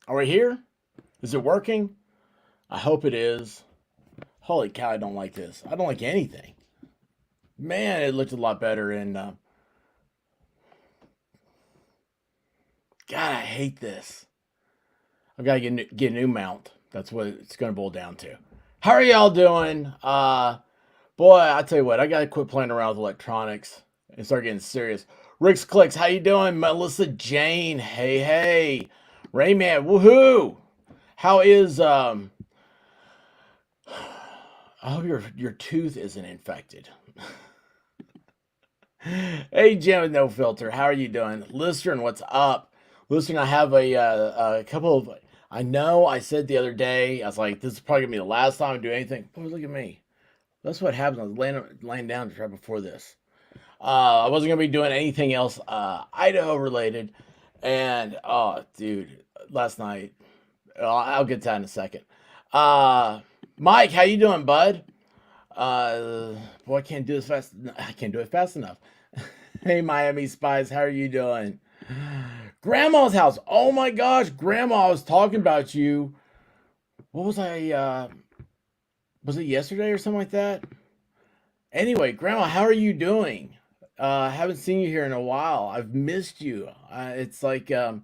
Are we here? Is it working? I hope it is. Holy cow, I don't like this. I don't like anything. Man, it looked a lot better in. God, I hate this. I've got to get a new mount. That's what it's going to boil down to. How are y'all doing? Boy, I tell you what, I got to quit playing around with electronics and start getting serious. Rick's Clicks, how you doing? Melissa Jane, hey, hey. Rayman, woohoo. How is, I hope your tooth isn't infected. Hey, Jim with No Filter, how are you doing? Listener, what's up? Listener, I have a couple of. I know I said the other day, I was like, this is probably gonna be the last time I do anything. Boy, look at me. That's what happens. I was laying down right before this. I wasn't gonna be doing anything else Idaho related, and oh, dude, last night. I'll get to that in a second. Uh, Mike, how you doing, bud? Boy, I can't do this fast. I can't do it fast enough. Hey, Miami Spies, how are you doing? Grandma's house. Oh my gosh, Grandma, I was talking about you. What was I? Was it yesterday or something like that? Anyway, Grandma, how are you doing? I haven't seen you here in a while. I've missed you. It's like uh,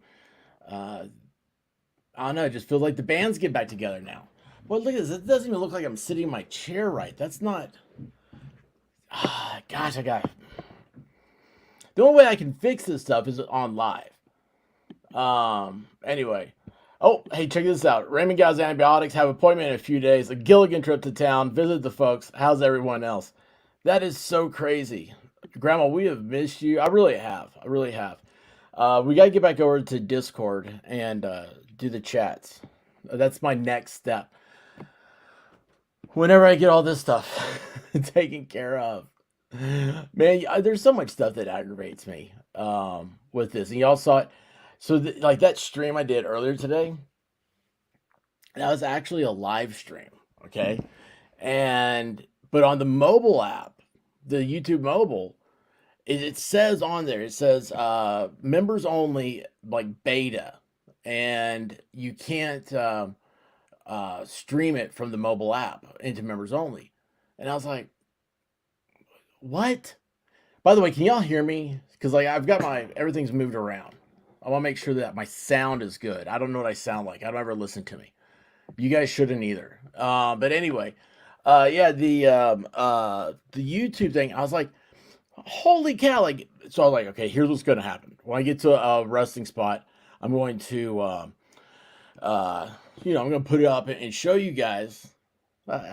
I don't know. It just feels like the bands get back together now. Well, look at this. It doesn't even look like I'm sitting in my chair right. That's not. Gosh, I got. The only way I can fix this stuff is on live. Anyway. Oh, hey, check this out. Raymond Guy's Antibiotics have appointment in a few days. A Gilligan trip to town. Visit the folks. How's everyone else? That is so crazy. Grandma, we have missed you. I really have. I really have. We got to get back over to Discord and do the chats. That's my next step. Whenever I get all this stuff taken care of. Man, there's so much stuff that aggravates me with this. And y'all saw it. So, like that stream I did earlier today, that was actually a live stream. Okay. And, but on the mobile app, the YouTube mobile, it says on there, it says members only, like beta. And you can't stream it from the mobile app into members only. And I was like, what? By the way, can y'all hear me? Because like I've got my everything's moved around. I want to make sure that my sound is good. I don't know what I sound like. I don't ever listen to me. You guys shouldn't either. But anyway, yeah, the YouTube thing. I was like, holy cow! Like, so I was like, okay, here's what's going to happen. When I get to a resting spot, I'm going to, uh, I'm going to put it up and show you guys.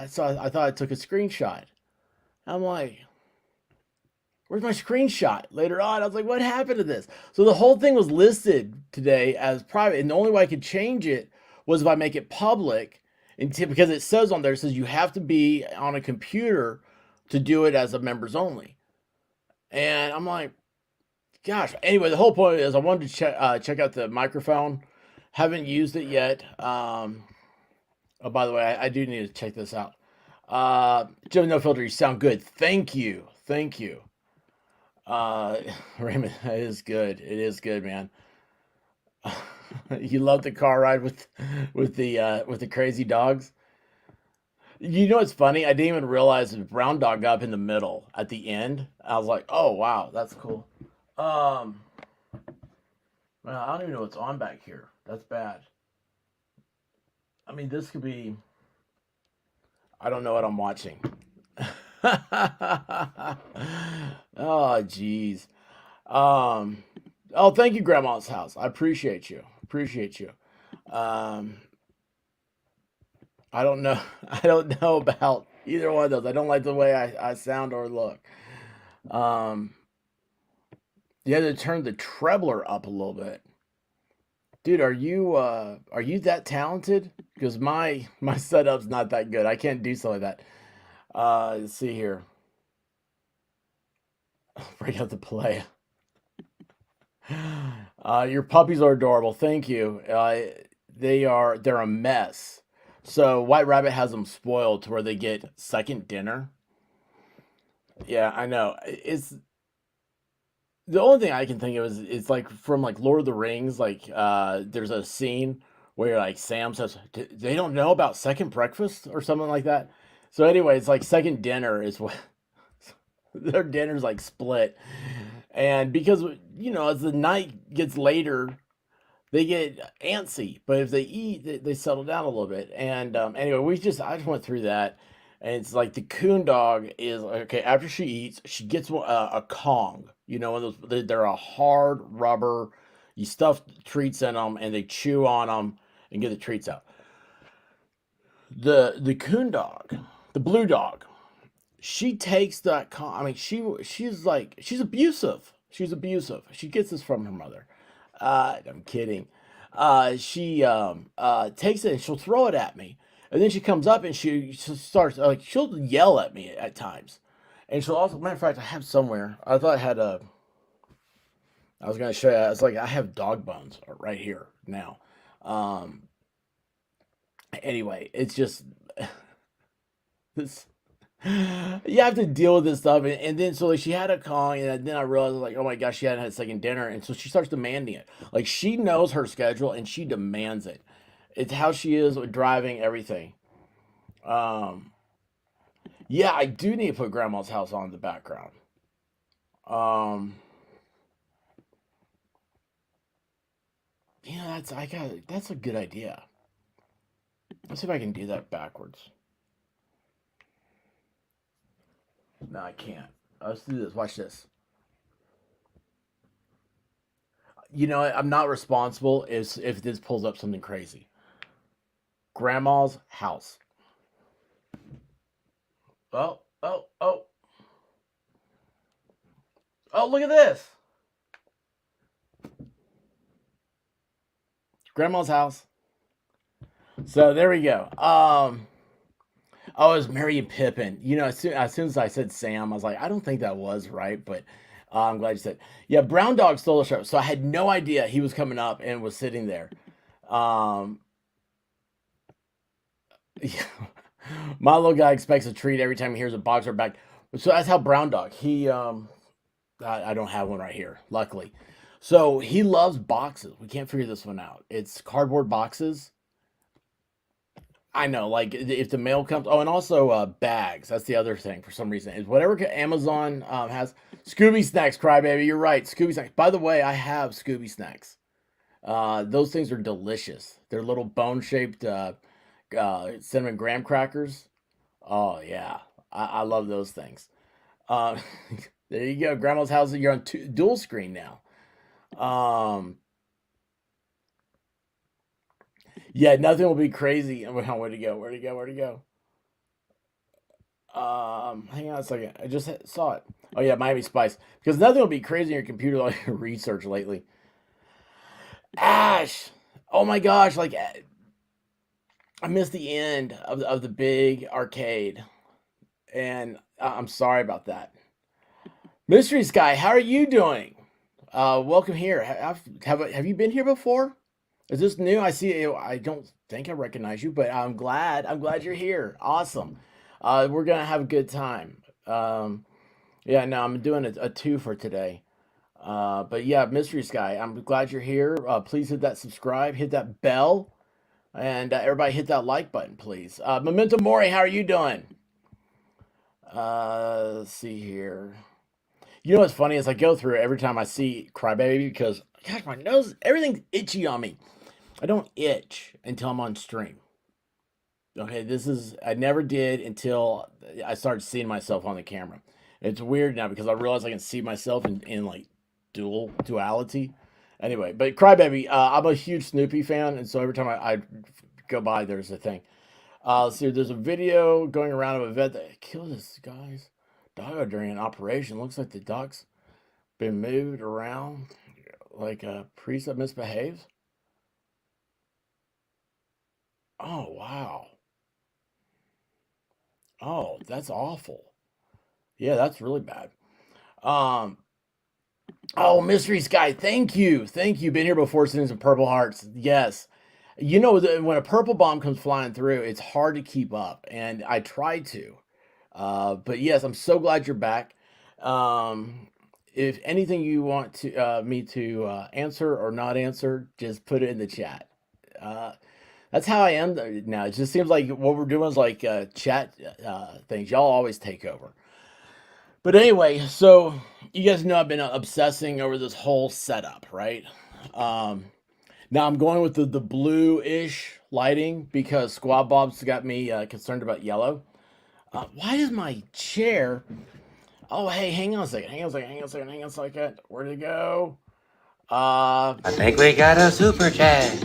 So I thought I took a screenshot. I'm like, where's my screenshot? Later on, I was like, what happened to this? So the whole thing was listed today as private, and the only way I could change it was if I make it public, because it says on there, it says you have to be on a computer to do it as a members only. And I'm like, gosh. Anyway, the whole point is I wanted to check out the microphone. Haven't used it yet. Oh, by the way, I do need to check this out. Joe No Filter, you sound good. Thank you. Thank you. Uh, Raymond, it is good. It is good, man. You love the car ride with the crazy dogs. You know what's funny? I didn't even realize the brown dog got up in the middle at the end. I was like, oh wow, that's cool. Um, well, I don't even know what's on back here. That's bad. I mean, this could be. I don't know what I'm watching. Oh, jeez. Um, oh, thank you, Grandma's house. I appreciate you. Appreciate you. Um, I don't know. I don't know about either one of those. I don't like the way I sound or look. Um, you had to turn the trebler up a little bit, dude. Are you that talented? Because my setup's not that good. I can't do something like that. Let's see here. Break out the play. Your puppies are adorable. Thank you. They're a mess. So White Rabbit has them spoiled to where they get second dinner. Yeah, I know. It's the only thing I can think of is it's like from like Lord of the Rings. Like there's a scene where like Sam says they don't know about second breakfast or something like that. So anyway, it's like second dinner is what their dinner's like split, and because as the night gets later, they get antsy. But if they eat, they settle down a little bit. And anyway, I just went through that, and it's like the coon dog is okay. After she eats, she gets a Kong. One of those. They're a hard rubber. You stuff treats in them, and they chew on them and get the treats out. The coon dog, the blue dog, she takes that. I mean, she's abusive. She's abusive. She gets this from her mother. I'm kidding. She takes it and she'll throw it at me, and then she comes up and she starts like she'll yell at me at times, and she'll also. Matter of fact, I have somewhere. I thought I had a. I was gonna show you. It's like I have dog bones right here now. Um. Anyway, it's just this. You have to deal with this stuff, and then so like she had a Kong, and then I realized like, oh my gosh, she hadn't had second dinner, and so she starts demanding it. Like she knows her schedule, and she demands it. It's how she is with driving everything. Um, yeah, I do need to put Grandma's house on in the background. Um, that's a good idea. Let's see if I can do that backwards. No, I can't. Let's do this. Watch this. I'm not responsible if this pulls up something crazy. Grandma's house. Oh, oh, oh, oh! Look at this. Grandma's house. So there we go. Oh, it was Mary and Pippin. As soon as I said Sam, I was like, I don't think that was right, but I'm glad you said. Yeah, Brown Dog stole the show, so I had no idea he was coming up and was sitting there. Um, yeah. My little guy expects a treat every time he hears a boxer back. So that's how Brown Dog. I don't have one right here, luckily. So he loves boxes. We can't figure this one out. It's cardboard boxes. I know, like if the mail comes. Oh, and also bags. That's the other thing for some reason. Is whatever Amazon has. Scooby snacks, crybaby. You're right. Scooby snacks. By the way, I have Scooby snacks. Those things are delicious. They're little bone shaped cinnamon graham crackers. Oh yeah, I love those things. Uh, there you go. Grandma's house. You're on dual screen now. Um, yeah, nothing will be crazy. Where'd he go? Where'd he go? Where'd he go? Hang on a second. I just saw it. Oh yeah, Miami Spice. Because nothing will be crazy in your computer like your research lately. Ash. Oh my gosh! Like I missed the end of the big arcade, and I'm sorry about that. Mystery Sky, how are you doing? Welcome here. Have you been here before? Is this new? I see you. I don't think I recognize you, but I'm glad. I'm glad you're here. Awesome. We're gonna have a good time. Yeah, no, I'm doing a two for today. But yeah, Mystery Sky, I'm glad you're here. Please hit that subscribe, hit that bell, and everybody hit that like button, please. Memento Mori, how are you doing? Let's see here. You know what's funny is I go through it every time I see Crybaby because gosh, my nose, everything's itchy on me. I don't itch until I'm on stream. Okay, I never did until I started seeing myself on the camera. It's weird now because I realize I can see myself in like duality. Anyway, but Crybaby, I'm a huge Snoopy fan, and so every time I go by, there's a thing. Let's see, there's a video going around of a vet that killed this guy's doggo during an operation. Looks like the dog's been moved around like a priest that misbehaves. Oh, wow. Oh, that's awful. Yeah, that's really bad. Um, oh, Mystery Sky, thank you. Thank you. Been here before, sending some purple hearts. Yes. When a purple bomb comes flying through, it's hard to keep up, and I try to. But yes, I'm so glad you're back. Um, if anything you want me to answer or not answer, just put it in the chat. That's how I am now. It just seems like what we're doing is like chat things. Y'all always take over. But anyway, so you guys know I've been obsessing over this whole setup, right? Um, Now I'm going with the blue-ish lighting because Squad Bob's got me concerned about yellow. Why is my chair? Oh, hey, hang on a second. Hang on a second. Hang on a second. Hang on a second. Where'd it go? I think we got a super chat.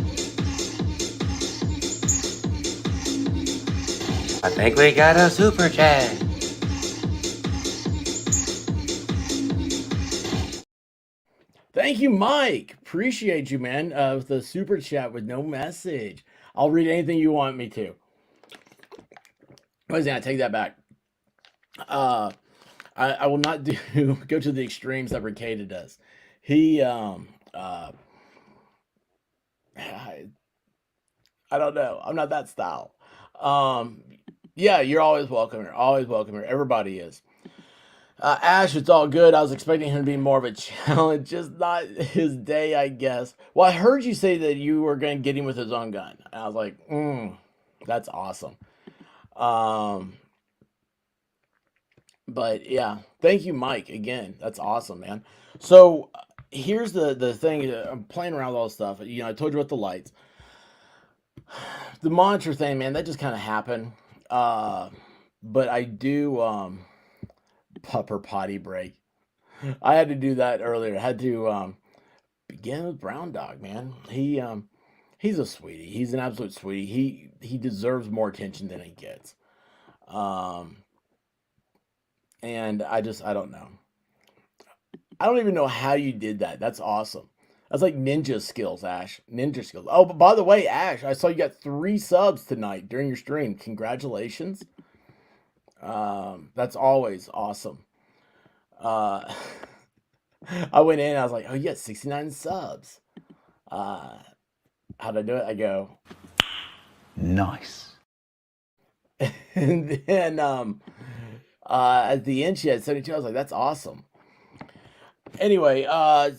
I think we got a super chat. Thank you, Mike. Appreciate you, man. With the super chat with no message. I'll read anything you want me to. I take that back. I will not do go to the extremes that Ricada does. He I don't know. I'm not that style. Um, yeah, you're always welcome here. Always welcome here. Everybody is. Ash, it's all good. I was expecting him to be more of a challenge, just not his day, I guess. Well, I heard you say that you were going to get him with his own gun. And I was like, that's awesome. But yeah, thank you, Mike. Again, that's awesome, man. So here's the thing. I'm playing around with all this stuff. You know, I told you about the lights. The monitor thing, man, that just kind of happened. But I do pupper potty break. I had to do that earlier. I had to begin with Brown Dog, man. He's a sweetie. He's an absolute sweetie. He deserves more attention than he gets. Um, and I don't know. I don't even know how you did that. That's awesome. That's like ninja skills, Ash. Ninja skills. Oh, but by the way, Ash, I saw you got 3 subs tonight during your stream. Congratulations. That's always awesome. Uh, I went in. I was like, oh, you got 69 subs. How'd I do it? I go, nice. and then at the end she had 72. I was like, that's awesome. Anyway,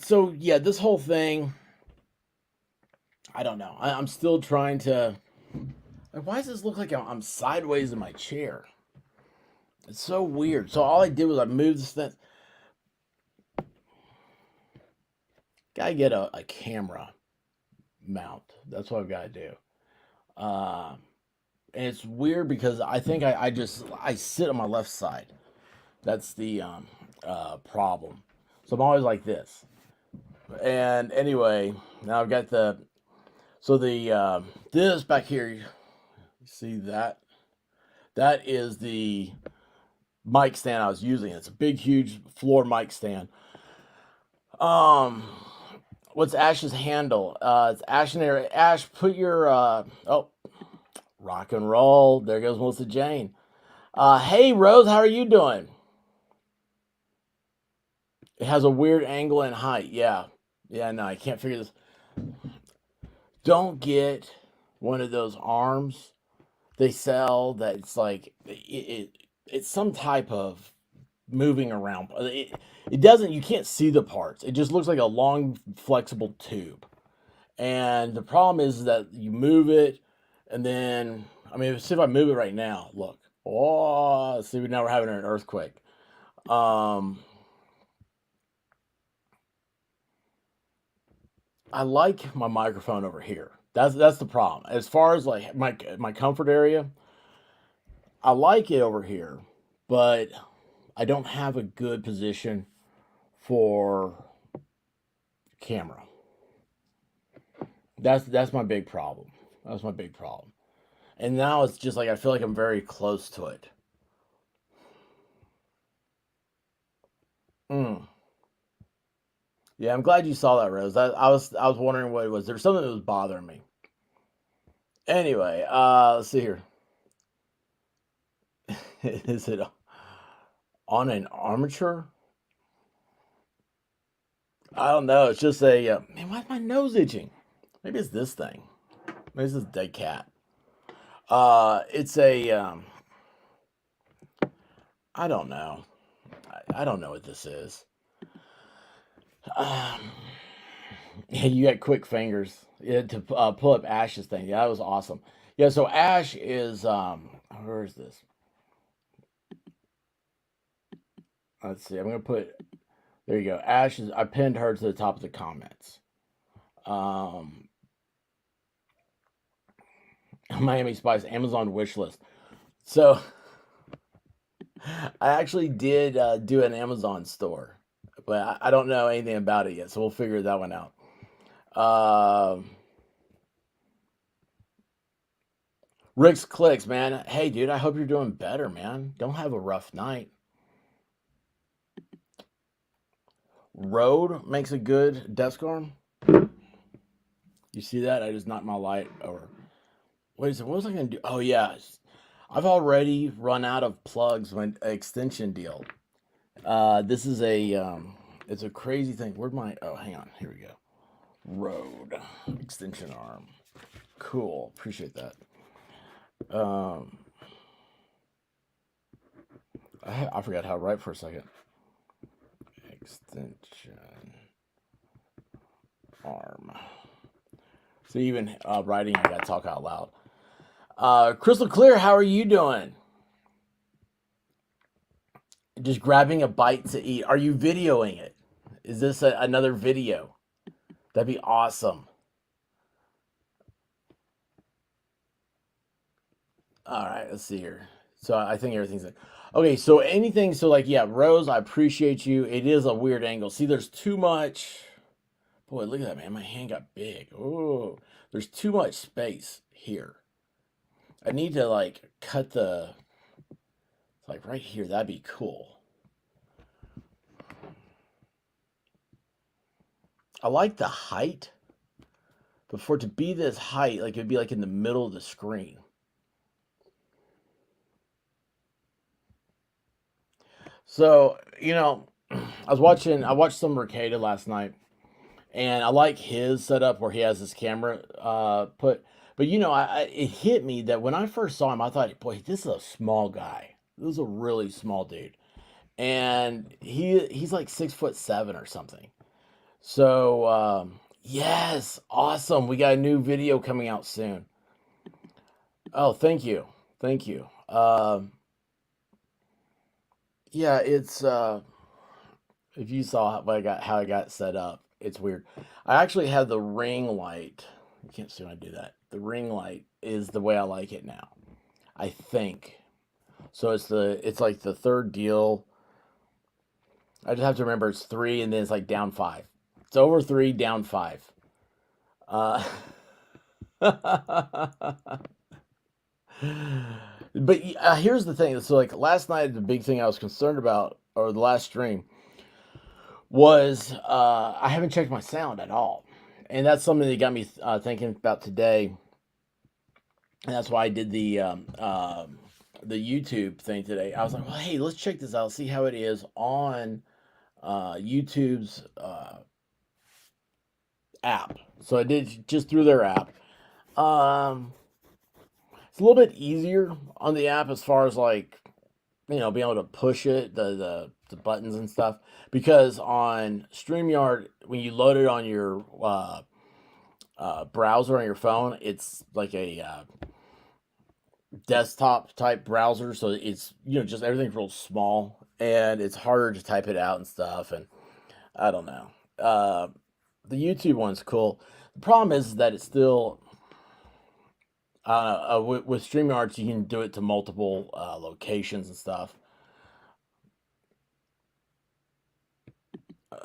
so yeah, this whole thing, I don't know. I'm still trying to. Like, why does this look like I'm sideways in my chair? It's so weird. So all I did was I moved this thing. Gotta get a camera mount. That's what I've got to do. And it's weird because I think I sit on my left side. That's the problem. So I'm always like this. And anyway, now I've got this back here. You see that? That is the mic stand I was using. It's a big, huge floor mic stand. What's Ash's handle? It's Ash and Air. Ash, put your rock and roll. There goes Melissa Jane. Hey Rose, how are you doing? It has a weird angle and height. Yeah. No, I can't figure this. Don't get one of those arms they sell that it's like it's some type of moving around. It doesn't. You can't see the parts. It just looks like a long flexible tube. And the problem is that you move it, and then I mean, see if I move it right now. Look. Oh, see, now we're having an earthquake. I like my microphone over here. That's the problem. As far as like my comfort area, I like it over here, but I don't have a good position for camera. That's my big problem. That's my big problem. And now it's just like I feel like I'm very close to it. Yeah, I'm glad you saw that, Rose. I was wondering what it was. There's something that was bothering me. Anyway, let's see here. Is it on an armature? I don't know. It's just a man. Why is my nose itching? Maybe it's this thing. Maybe it's this dead cat. It's a I don't know. I don't know what this is. Um, Yeah, you got quick fingers, yeah, to pull up Ash's thing. Yeah, that was awesome. Yeah, so Ash is where is this? Let's see. I'm gonna put there you go. Ash is I pinned her to the top of the comments. Um Miami Spice Amazon wish list. So I actually did do an Amazon store, but I don't know anything about it yet, so we'll figure that one out. Um Rick's Clicks, man. Hey, dude, I hope you're doing better, man. Don't have a rough night. Rode makes a good desk arm. You see that? I just knocked my light over. Wait a second, what was I going to do? Oh, yeah. I've already run out of plugs when extension deal. This is it's a crazy thing. Where'd my, oh, hang on. Here we go. Rode extension arm. Cool. Appreciate that. I forgot how to write for a second. Extension arm. So even writing, I gotta talk out loud. Crystal Clear, how are you doing? Just grabbing a bite to eat. Are you videoing it? Is this another video? That'd be awesome. All right, let's see here. So I think everything's in. Okay, so anything, so like, yeah, Rose, I appreciate you. It is a weird angle. See, there's too much. Boy, look at that, man. My hand got big. Oh, there's too much space here. I need to like cut the, like right here. That'd be cool. I like the height, but for it to be this height, like it'd be like in the middle of the screen. So, I watched some Mercado last night, and I like his setup where he has his camera put. But it hit me that when I first saw him, I thought, boy, this is a small guy. This is a really small dude, and he's like 6'7" or something. So yes, awesome. We got a new video coming out soon. Oh, thank you, thank you. Yeah, it's if you saw how I got set up, it's weird. I actually have the ring light. You can't see when I do that. The ring light is the way I like it now. I think. So it's like the third deal. I just have to remember it's 3 and then it's like down 5. It's over 3, down 5. Uh but here's the thing. So like last night, the big thing I was concerned about, or the last stream, was I haven't checked my sound at all, and that's something that got me thinking about today, and that's why I did the YouTube thing today. I was like, well, hey, let's check this out, see how it is on YouTube's app. So I did just through their app. It's a little bit easier on the app as far as like being able to push it, the buttons and stuff. Because on StreamYard, when you load it on your browser on your phone, it's like a desktop type browser, so it's just everything's real small and it's harder to type it out and stuff. And I don't know. The YouTube one's cool. The problem is that it's still with StreamYard, you can do it to multiple locations and stuff.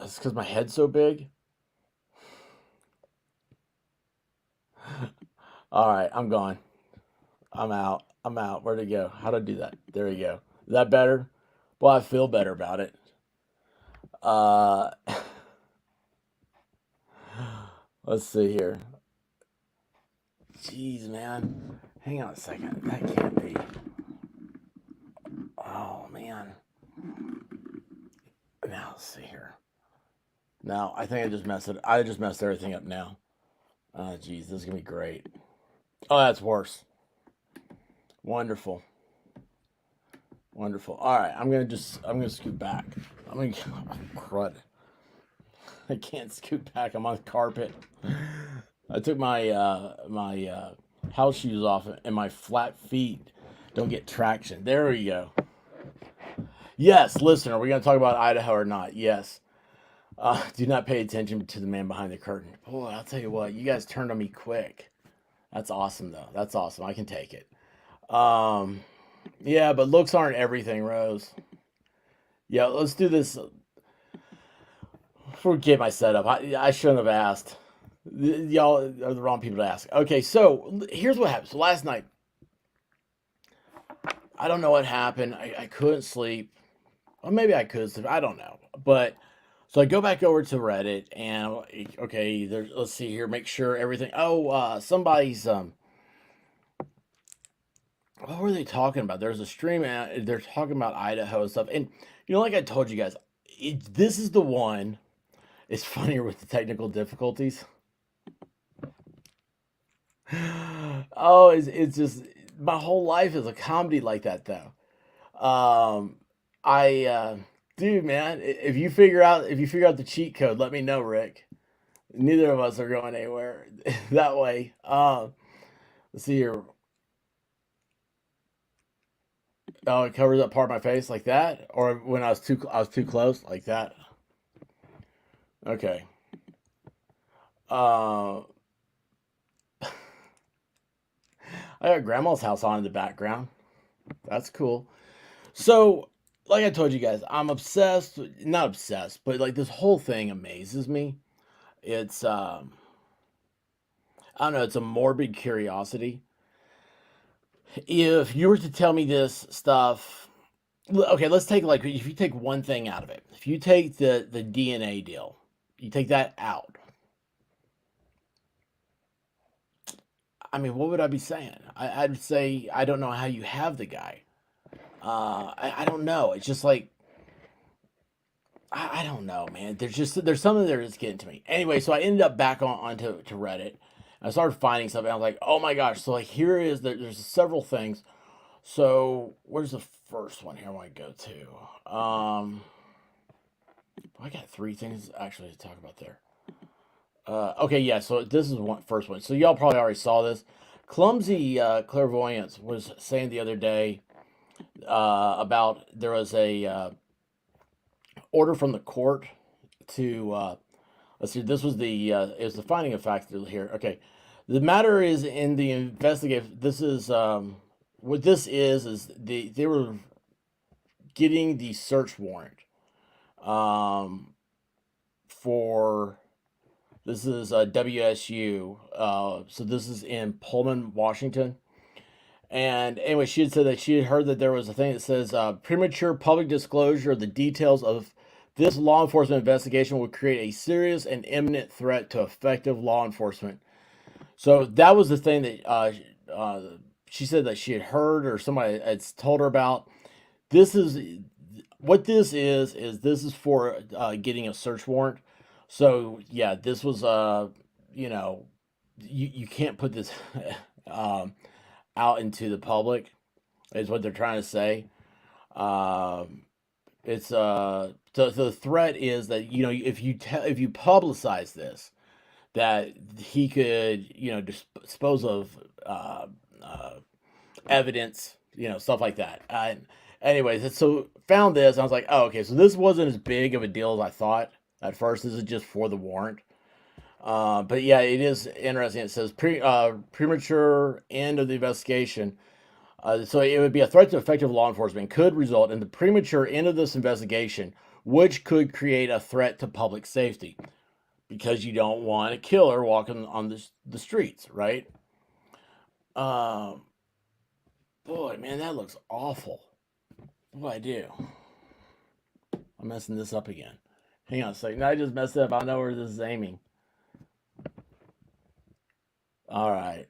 It's because my head's so big. All right, I'm gone. I'm out. I'm out. Where'd it go? How'd I do that? There we go. Is that better? Well, I feel better about it. Uh, let's see here. Jeez, man. Hang on a second. That can't be. Oh, man. Now, let's see here. No, I think I just messed it. I just messed everything up now. Jeez, this is gonna be great. Oh, that's worse. Wonderful. Wonderful. All right, I'm gonna scoot back. I'm gonna crud. I can't scoot back. I'm on the carpet. I took my house shoes off, and my flat feet don't get traction. There we go. Yes, listen, are we going to talk about Idaho or not? Yes. Do not pay attention to the man behind the curtain. Boy, I'll tell you what, you guys turned on me quick. That's awesome, though. That's awesome. I can take it. Yeah, but looks aren't everything, Rose. Yeah, let's do this. Forget my setup. I shouldn't have asked. Y'all are the wrong people to ask. Okay, so here's what happened. So last night, I don't know what happened. I couldn't sleep. Or maybe I could sleep. I don't know. But so I go back over to Reddit and okay, let's see here. Make sure everything. Oh, somebody's what were they talking about? There's a stream out. They're talking about Idaho and stuff. And like I told you guys, this is the one. It's funnier with the technical difficulties. Oh, it's just my whole life is a comedy like that though. I dude, man, if you figure out the cheat code, let me know, Rick. Neither of us are going anywhere that way. Let's see here. Oh, it covers up part of my face like that, or when I was too close like that. Okay. Uh, I got grandma's house on in the background. That's cool. So, like I told you guys, I'm obsessed. Not obsessed, but like this whole thing amazes me. It's I don't know. It's a morbid curiosity. If you were to tell me this stuff, okay, let's take like if you take one thing out of it. If you take the DNA deal, you take that out. I mean, what would I be saying? I'd say I don't know how you have the guy. I don't know. It's just like I don't know, man. There's something there that's getting to me. Anyway, so I ended up back onto to Reddit. I started finding something. I was like, oh my gosh. So like here is there's several things. So where's the first one here I want to go to? I got three things actually to talk about there. Okay, yeah. So this is first one. So y'all probably already saw this. Clumsy Clairvoyance was saying the other day about there was a order from the court to let's see. This was it was the finding of fact here. Okay, the matter is in the investigation. This is what this is they were getting the search warrant for this is WSU. So this is in Pullman, Washington. And anyway, she had said that she had heard that there was a thing that says premature public disclosure of the details of this law enforcement investigation would create a serious and imminent threat to effective law enforcement. So that was the thing that she said that she had heard or somebody had told her about. This is what this is this is for getting a search warrant. So yeah, this was you can't put this out into the public is what they're trying to say. It's the threat is that if you publicize this, that he could dispose of evidence, stuff like that. Anyways, so found this. And I was like, oh, okay, so this wasn't as big of a deal as I thought at first. This is just for the warrant. But yeah, it is interesting. It says premature end of the investigation. So it would be a threat to effective law enforcement could result in the premature end of this investigation, which could create a threat to public safety because you don't want a killer walking on the streets, right? Boy, man, that looks awful. What do I do? I'm messing this up again. Hang on a second. I just messed it up. I know where this is aiming. All right.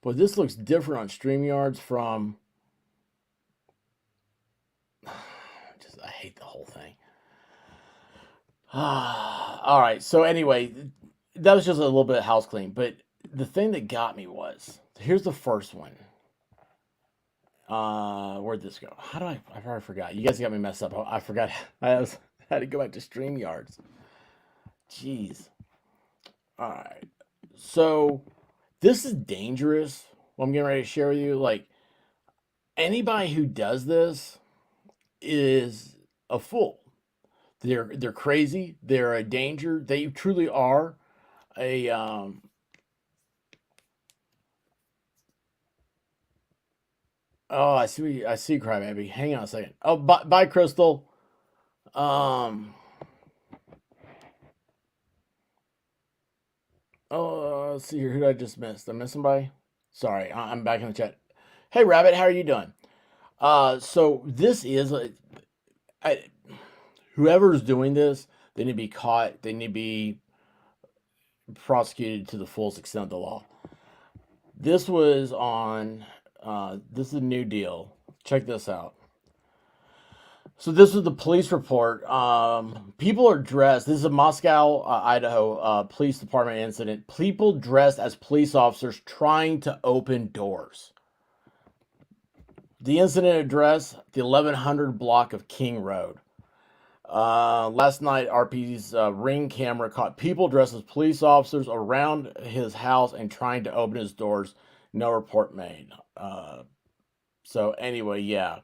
But this looks different on StreamYards from... I hate the whole thing. All right. So anyway, that was just a little bit of house clean. But the thing that got me was... Here's the first one. Where'd this go? How do I already forgot. You guys got me messed up. I forgot. Had to go back to StreamYards. Jeez. All right. So this is dangerous. What I'm getting ready to share with you. Like, anybody who does this is a fool. They're crazy. They're a danger. They truly are a Oh, I see, Crybaby. Hang on a second. Oh, bye, Crystal. Um. Oh, let's see here. Who did I just miss? Did I miss somebody? Sorry, I'm back in the chat. Hey, Rabbit, how are you doing? So this is whoever's doing this, they need to be caught. They need to be prosecuted to the fullest extent of the law. This was on. This is a new deal. Check this out. So this was the police report. People are dressed. This is a Moscow, Idaho police department incident. People dressed as police officers trying to open doors. The incident address, the 1100 block of King Road. Last night, RP's Ring camera caught people dressed as police officers around his house and trying to open his doors. No report made. So anyway, yeah.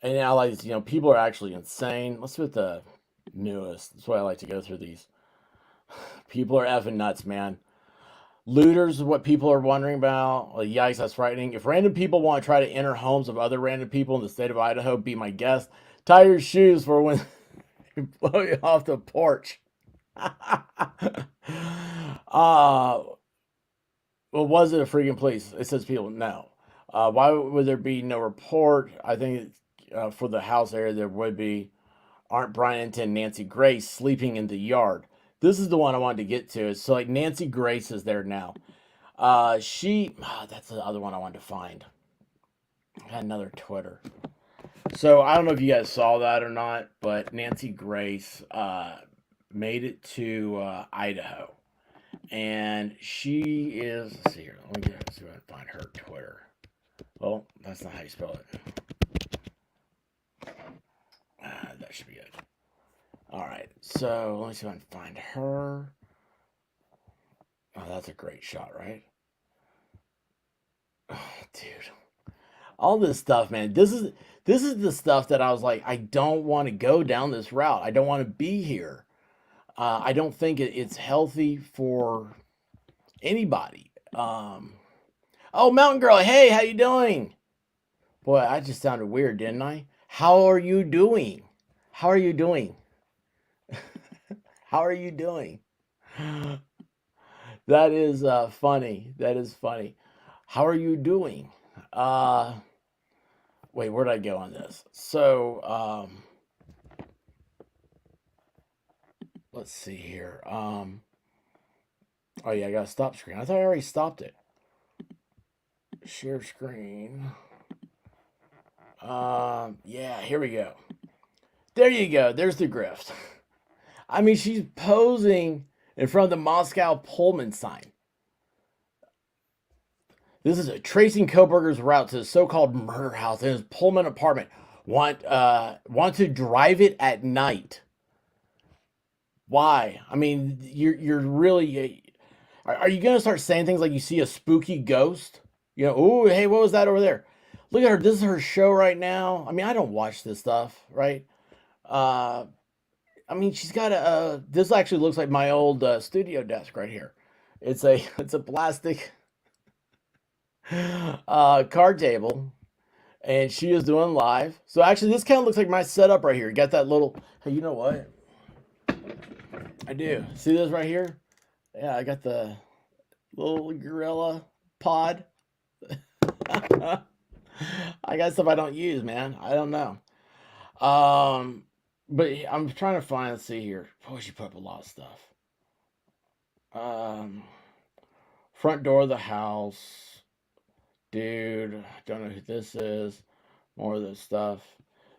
And I like, people are actually insane. Let's see what the newest. That's why I like to go through these. People are effing nuts, man. Looters is what people are wondering about. Like, yikes, that's frightening. If random people want to try to enter homes of other random people in the state of Idaho, be my guest. Tie your shoes for when you blow you off the porch. Well, was it a freaking police? It says people, no. Why would there be no report? I think for the house area, there would be. Aren't Bryant and Nancy Grace sleeping in the yard? This is the one I wanted to get to. So, like, Nancy Grace is there now. That's the other one I wanted to find. I had another Twitter. So, I don't know if you guys saw that or not, but Nancy Grace made it to Idaho. And she is, let's see here. Let me see if I can find her Twitter. Well, that's not how you spell it. That should be good. All right, so let me see if I can find her. Oh, that's a great shot, right? Oh, dude, all this stuff, man. This is the stuff that I was like, I don't want to go down this route. I don't want to be here. I don't think it's healthy for anybody. Oh, Mountain Girl, hey, how you doing? Boy, I just sounded weird, didn't I? How are you doing? How are you doing? How are you doing? That is funny. That is funny. How are you doing? Wait, where'd I go on this? So, let's see here. Oh yeah, I gotta stop screen. I thought I already stopped it. Share screen. Yeah, here we go. There you go. There's the grift. I mean, she's posing in front of the Moscow Pullman sign. This is tracing Koberger's route to the so-called murder house in his Pullman apartment. Want to drive it at night? Why? I mean, you're really. Are you gonna start saying things like you see a spooky ghost? Oh, hey, what was that over there? Look at her. This is her show right now. I mean, I don't watch this stuff, right? I mean, she's got a. This actually looks like my old studio desk right here. It's a plastic card table, and she is doing live. So actually, this kind of looks like my setup right here. Got that little. Hey, you know what? I do. See this right here? Yeah, I got the little gorilla pod. I got stuff I don't use, man. I don't know. But I'm trying to find, let's see here. Boy, she put up a lot of stuff. Front door of the house. Dude, don't know who this is. More of this stuff.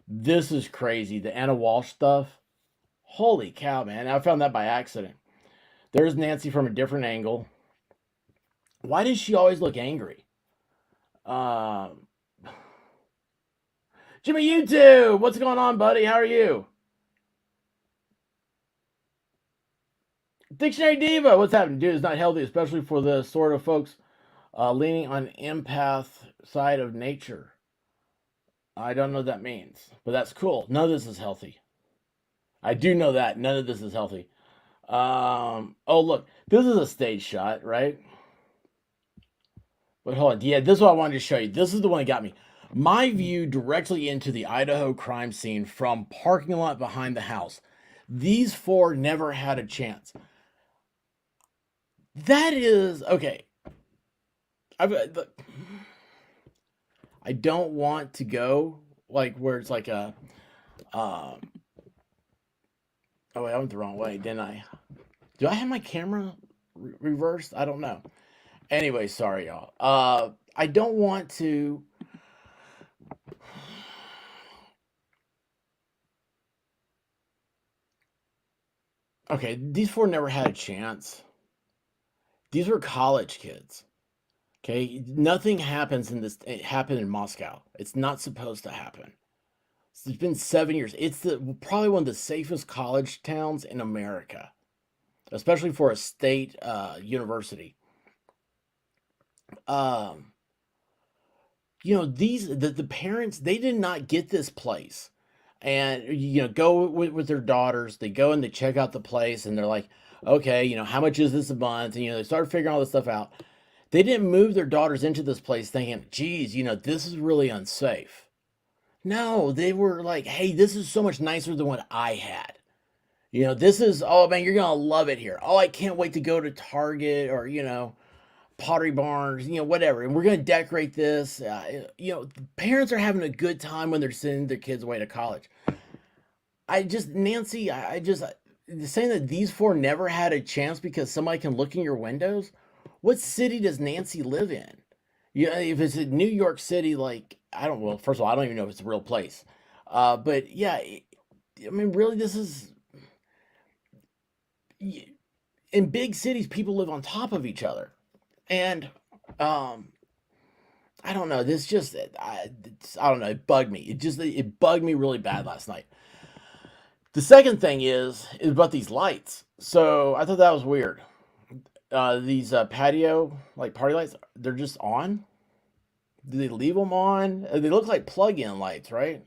This is crazy. The Anna Walsh stuff. Holy cow, man. I found that by accident. There's Nancy from a different angle. Why does she always look angry? Jimmy YouTube, what's going on, buddy? How are you? Dictionary Diva, what's happening? Dude, it's not healthy, especially for the sort of folks leaning on empath side of nature. I don't know what that means, but that's cool. None of this is healthy. I do know that. None of this is healthy. Oh, look. This is a stage shot, right? But hold on. Yeah, this is what I wanted to show you. This is the one that got me. My view directly into the Idaho crime scene from parking lot behind the house. These four never had a chance. That is okay. I don't want to go like where it's like a. Um, oh wait, I went the wrong way, didn't I? Do I have my camera reversed? I don't know. Anyway, sorry y'all. I don't want to. Okay, these four never had a chance. These were college kids. Okay, nothing happens in this. It happened in Moscow. It's not supposed to happen. It's been 7 years. It's probably one of the safest college towns in America, especially for a state university. Um, the parents, they did not get this place, and go with their daughters. They go and they check out the place, and they're like, okay, how much is this a month? And they start figuring all this stuff out. They didn't move their daughters into this place thinking, geez, this is really unsafe. No, they were like, hey, this is so much nicer than what I had. This is, oh man, you're gonna love it here. Oh, I can't wait to go to Target or Pottery Barns, whatever. And we're gonna decorate this. Parents are having a good time when they're sending their kids away to college. Nancy, saying that these four never had a chance because somebody can look in your windows. What city does Nancy live in? If it's in New York City, like I don't. Well, first of all, I don't even know if it's a real place. But yeah, I mean, really, this is in big cities. People live on top of each other, and um, I don't know. This just I don't know. It bugged me. It bugged me really bad last night. The second thing is about these lights. So I thought that was weird. These patio like party lights, they're just on. Do they leave them on? They look like plug-in lights, right?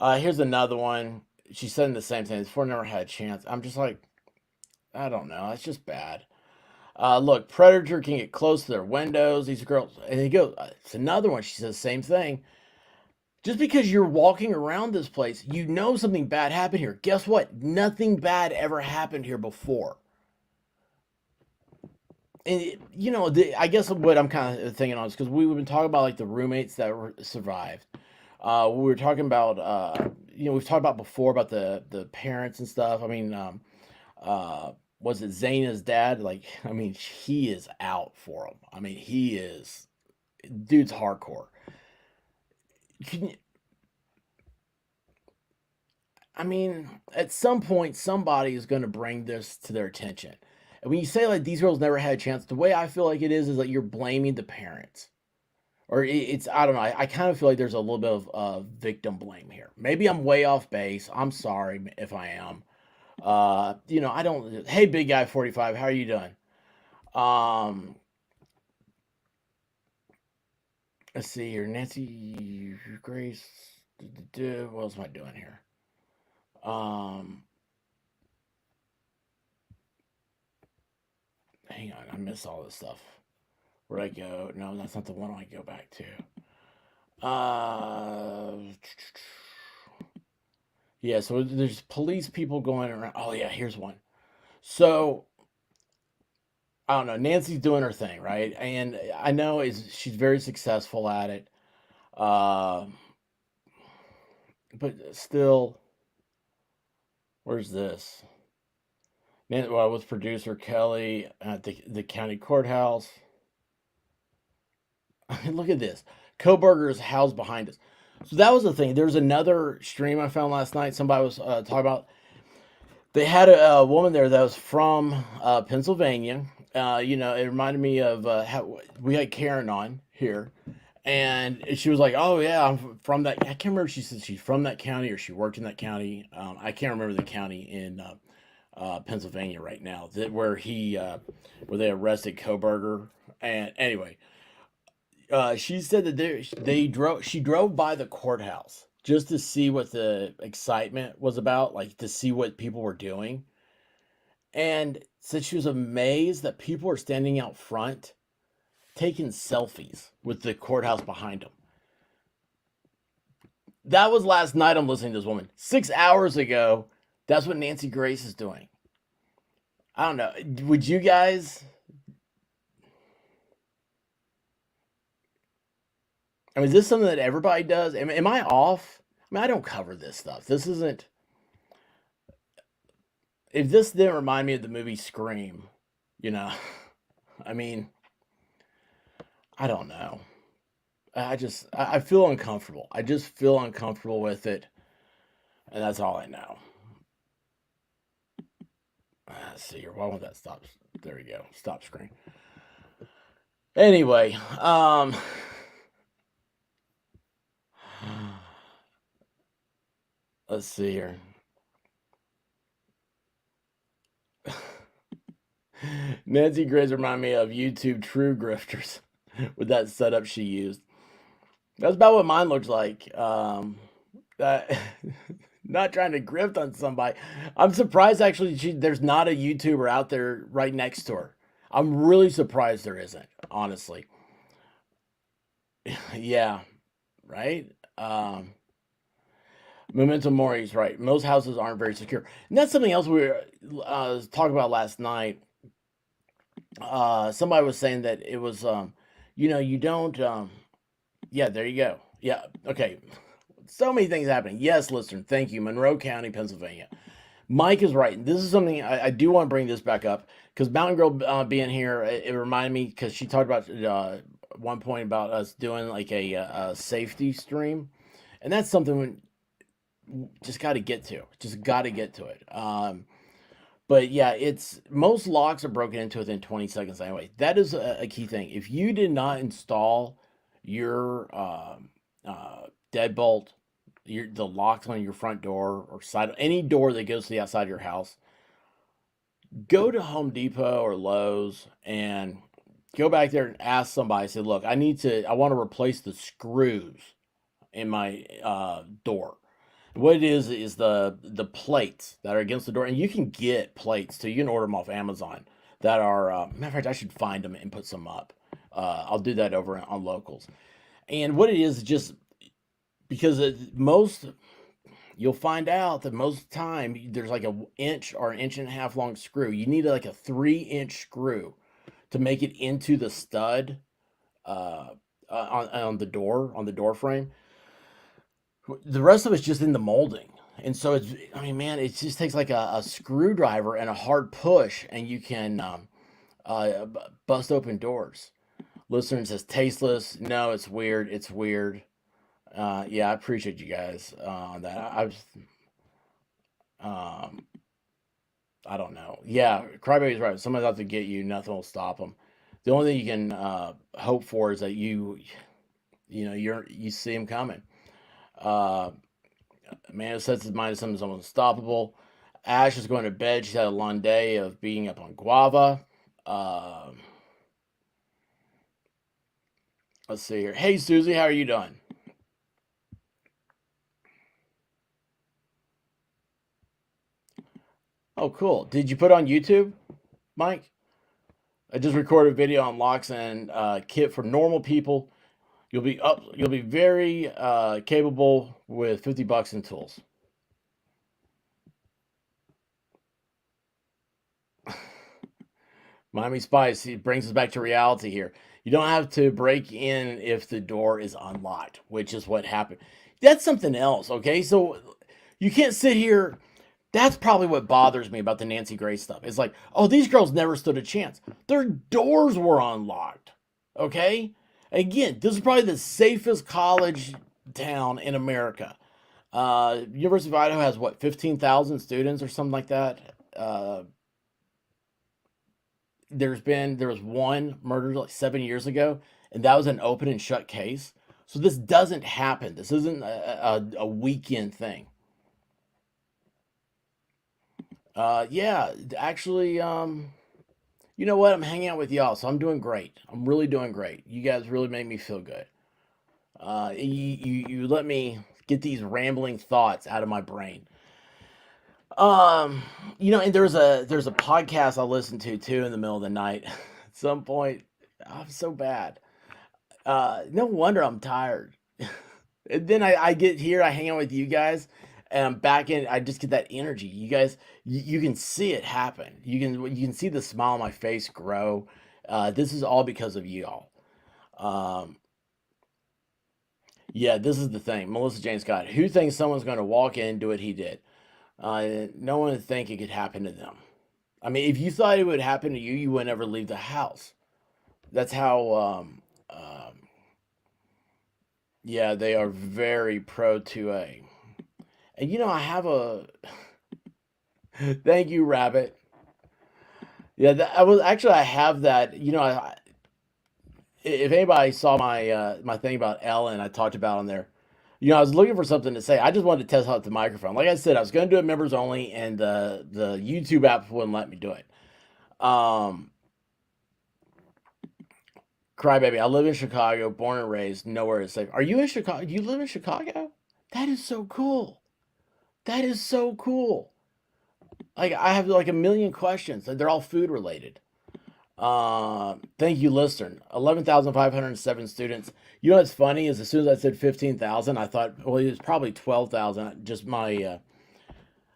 Here's another one. She's saying the same thing. This four never had a chance. I'm just like, I don't know. It's just bad. Look, predator can get close to their windows. These girls, and they go. It's another one. She says the same thing. Just because you're walking around this place, something bad happened here. Guess what? Nothing bad ever happened here before. And I guess what I'm kind of thinking on is because we've been talking about like the roommates that survived. We were talking about we've talked about before about the parents and stuff. I mean, was it Zaina's dad? Like, I mean, he is out for him. I mean, dude's hardcore. Can, I mean, at some point, somebody is going to bring this to their attention. And when you say like these girls never had a chance, the way I feel like it is that you're blaming the parents, or it's I don't know. I kind of feel like there's a little bit of victim blame here. Maybe I'm way off base. I'm sorry if I am. I don't. Hey, big guy 45, how are you doing? Um, let's see here, Nancy Grace. What else am I doing here? Um, hang on, I miss all this stuff. Where'd I go? No, that's not the one I go back to. Yeah, so there's police people going around. Oh yeah, here's one. So I don't know. Nancy's doing her thing, right? And I know she's very successful at it. Uh, but still, where's this? Well, with producer Kelly at the county courthouse. Look at this. Coburger's house behind us. So that was the thing. There's another stream I found last night. Somebody was talking about. They had a woman there that was from Pennsylvania. It reminded me of how we had Karen on here, and she was like, "Oh yeah, I'm from that." I can't remember if she said she's from that county or she worked in that county. I can't remember the county in Pennsylvania right now, where where they arrested Koberger. And anyway, she said that she drove by the courthouse just to see what the excitement was about, like to see what people were doing, and said she was amazed that people were standing out front taking selfies with the courthouse behind them. That was last night. I'm listening to this woman. 6 hours ago, that's what Nancy Grace is doing. I don't know. Would you guys? I mean, is this something that everybody does? Am I off? I mean, I don't cover this stuff. This isn't. If this didn't remind me of the movie Scream, you know, I mean, I don't know. I feel uncomfortable. I just feel uncomfortable with it, and that's all I know. Let's see here. Why won't that stop? There we go. Stop screen. Anyway, let's see here. Nancy Grace reminded me of YouTube True Grifters with that setup she used. That's about what mine looks like. Not trying to grift on somebody. I'm surprised actually there's not a YouTuber out there right next to her. I'm really surprised there isn't, honestly. Yeah, right? Memento Mori's right. Most houses aren't very secure. And that's something else we were talking about last night. Somebody was saying that it was, you don't, yeah, there you go. Yeah, okay. So many things happening. Yes, listener, thank you. Monroe County, Pennsylvania. Mike is right. This is something I do want to bring this back up because Mountain Girl being here, it reminded me because she talked about one point about us doing like a safety stream, and that's something we just got to get to. Just got to get to it. But yeah, it's most locks are broken into within 20 seconds anyway. That is a key thing. If you did not install your deadbolt, the locks on your front door or side, any door that goes to the outside of your house, go to Home Depot or Lowe's and go back there and ask somebody. Say, look, I want to replace the screws in my door. What it is the plates that are against the door, and you can get plates too. You can order them off Amazon that are. Matter of fact, I should find them and put some up. I'll do that over on Locals. And what it is just because you'll find out that most of the time there's like an inch or an inch and a half long screw. You need like a 3-inch screw to make it into the stud on the door frame. The rest of it's just in the molding. And so it just takes like a screwdriver and a hard push, and you can bust open doors. Listener says tasteless. No, it's weird. It's weird. Yeah, I appreciate you guys on that. I don't know. Yeah, Crybaby's right. Somebody's out to get you. Nothing will stop them. The only thing you can hope for is that you see them coming. Man sets his mind to something almost unstoppable. Ash is going to bed. She's had a long day of being up on guava. Let's see here. Hey, Susie, how are you doing? Oh, cool. Did you put on YouTube, Mike? I just recorded a video on locks and kit for normal people. You'll be very capable with $50 in tools. Miami Spice, he brings us back to reality here. You don't have to break in if the door is unlocked, which is what happened. That's something else, okay? So you can't sit here. That's probably what bothers me about the Nancy Grace stuff. It's like, oh, these girls never stood a chance. Their doors were unlocked, okay? Again, this is probably the safest college town in America. University of Idaho has what, 15,000 students or something like that. There was one murder like 7 years ago, and that was an open and shut case. So this doesn't happen. This isn't a weekend thing. Yeah, actually, you know what? I'm hanging out with y'all, so I'm doing great. I'm really doing great. You guys really make me feel good. You let me get these rambling thoughts out of my brain. Um, and there's a podcast I listen to too in the middle of the night. At some point, I'm so bad. No wonder I'm tired. And then I get here, I hang out with you guys, and I'm back in. I just get that energy. You guys, you can see it happen. You can see the smile on my face grow. This is all because of you all. Um, yeah, this is the thing. Melissa Jane Scott. Who thinks someone's going to walk in and do what he did? No one would think it could happen to them. I mean, if you thought it would happen to you, you would never leave the house. That's how. Yeah, they are very pro 2A. And I have a thank you, Rabbit. Yeah, I have that. If anybody saw my thing about Ellen, I talked about on there. I was looking for something to say. I just wanted to test out the microphone. Like I said, I was going to do it members only, and the YouTube app wouldn't let me do it. Crybaby, I live in Chicago, born and raised, nowhere is safe. Are you in Chicago? You live in Chicago? That is so cool. That is so cool. Like I have like a million questions, and they're all food related. Thank you, listener. 11,507 students. You know what's funny is as soon as I said 15,000, I thought, well, it was probably 12,000. Just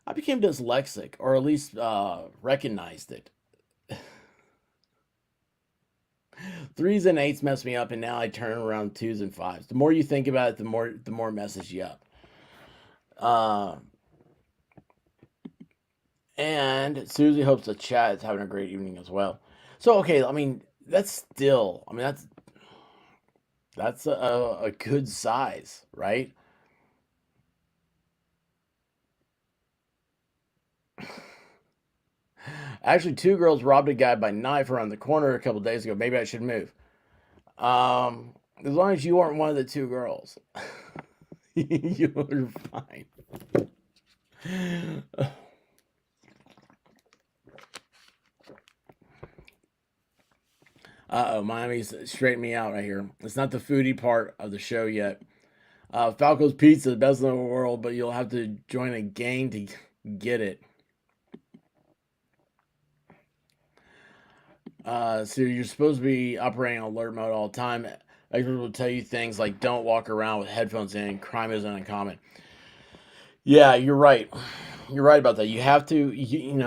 I became dyslexic, or at least recognized it. Threes and eights mess me up, and now I turn around twos and fives. The more you think about it, the more it messes you up. Uh, and Susie hopes the chat is having a great evening as well. So okay, I mean that's a good size, right? Actually, two girls robbed a guy by knife around the corner a couple days ago. Maybe I should move. As long as you aren't one of the two girls, you're fine. Miami's straighten me out right here. It's not the foodie part of the show yet. Falco's Pizza, the best in the world, but you'll have to join a gang to get it. So you're supposed to be operating on alert mode all the time. Experts will tell you things like don't walk around with headphones in. Crime isn't uncommon. Yeah, you're right. You're right about that. You have to.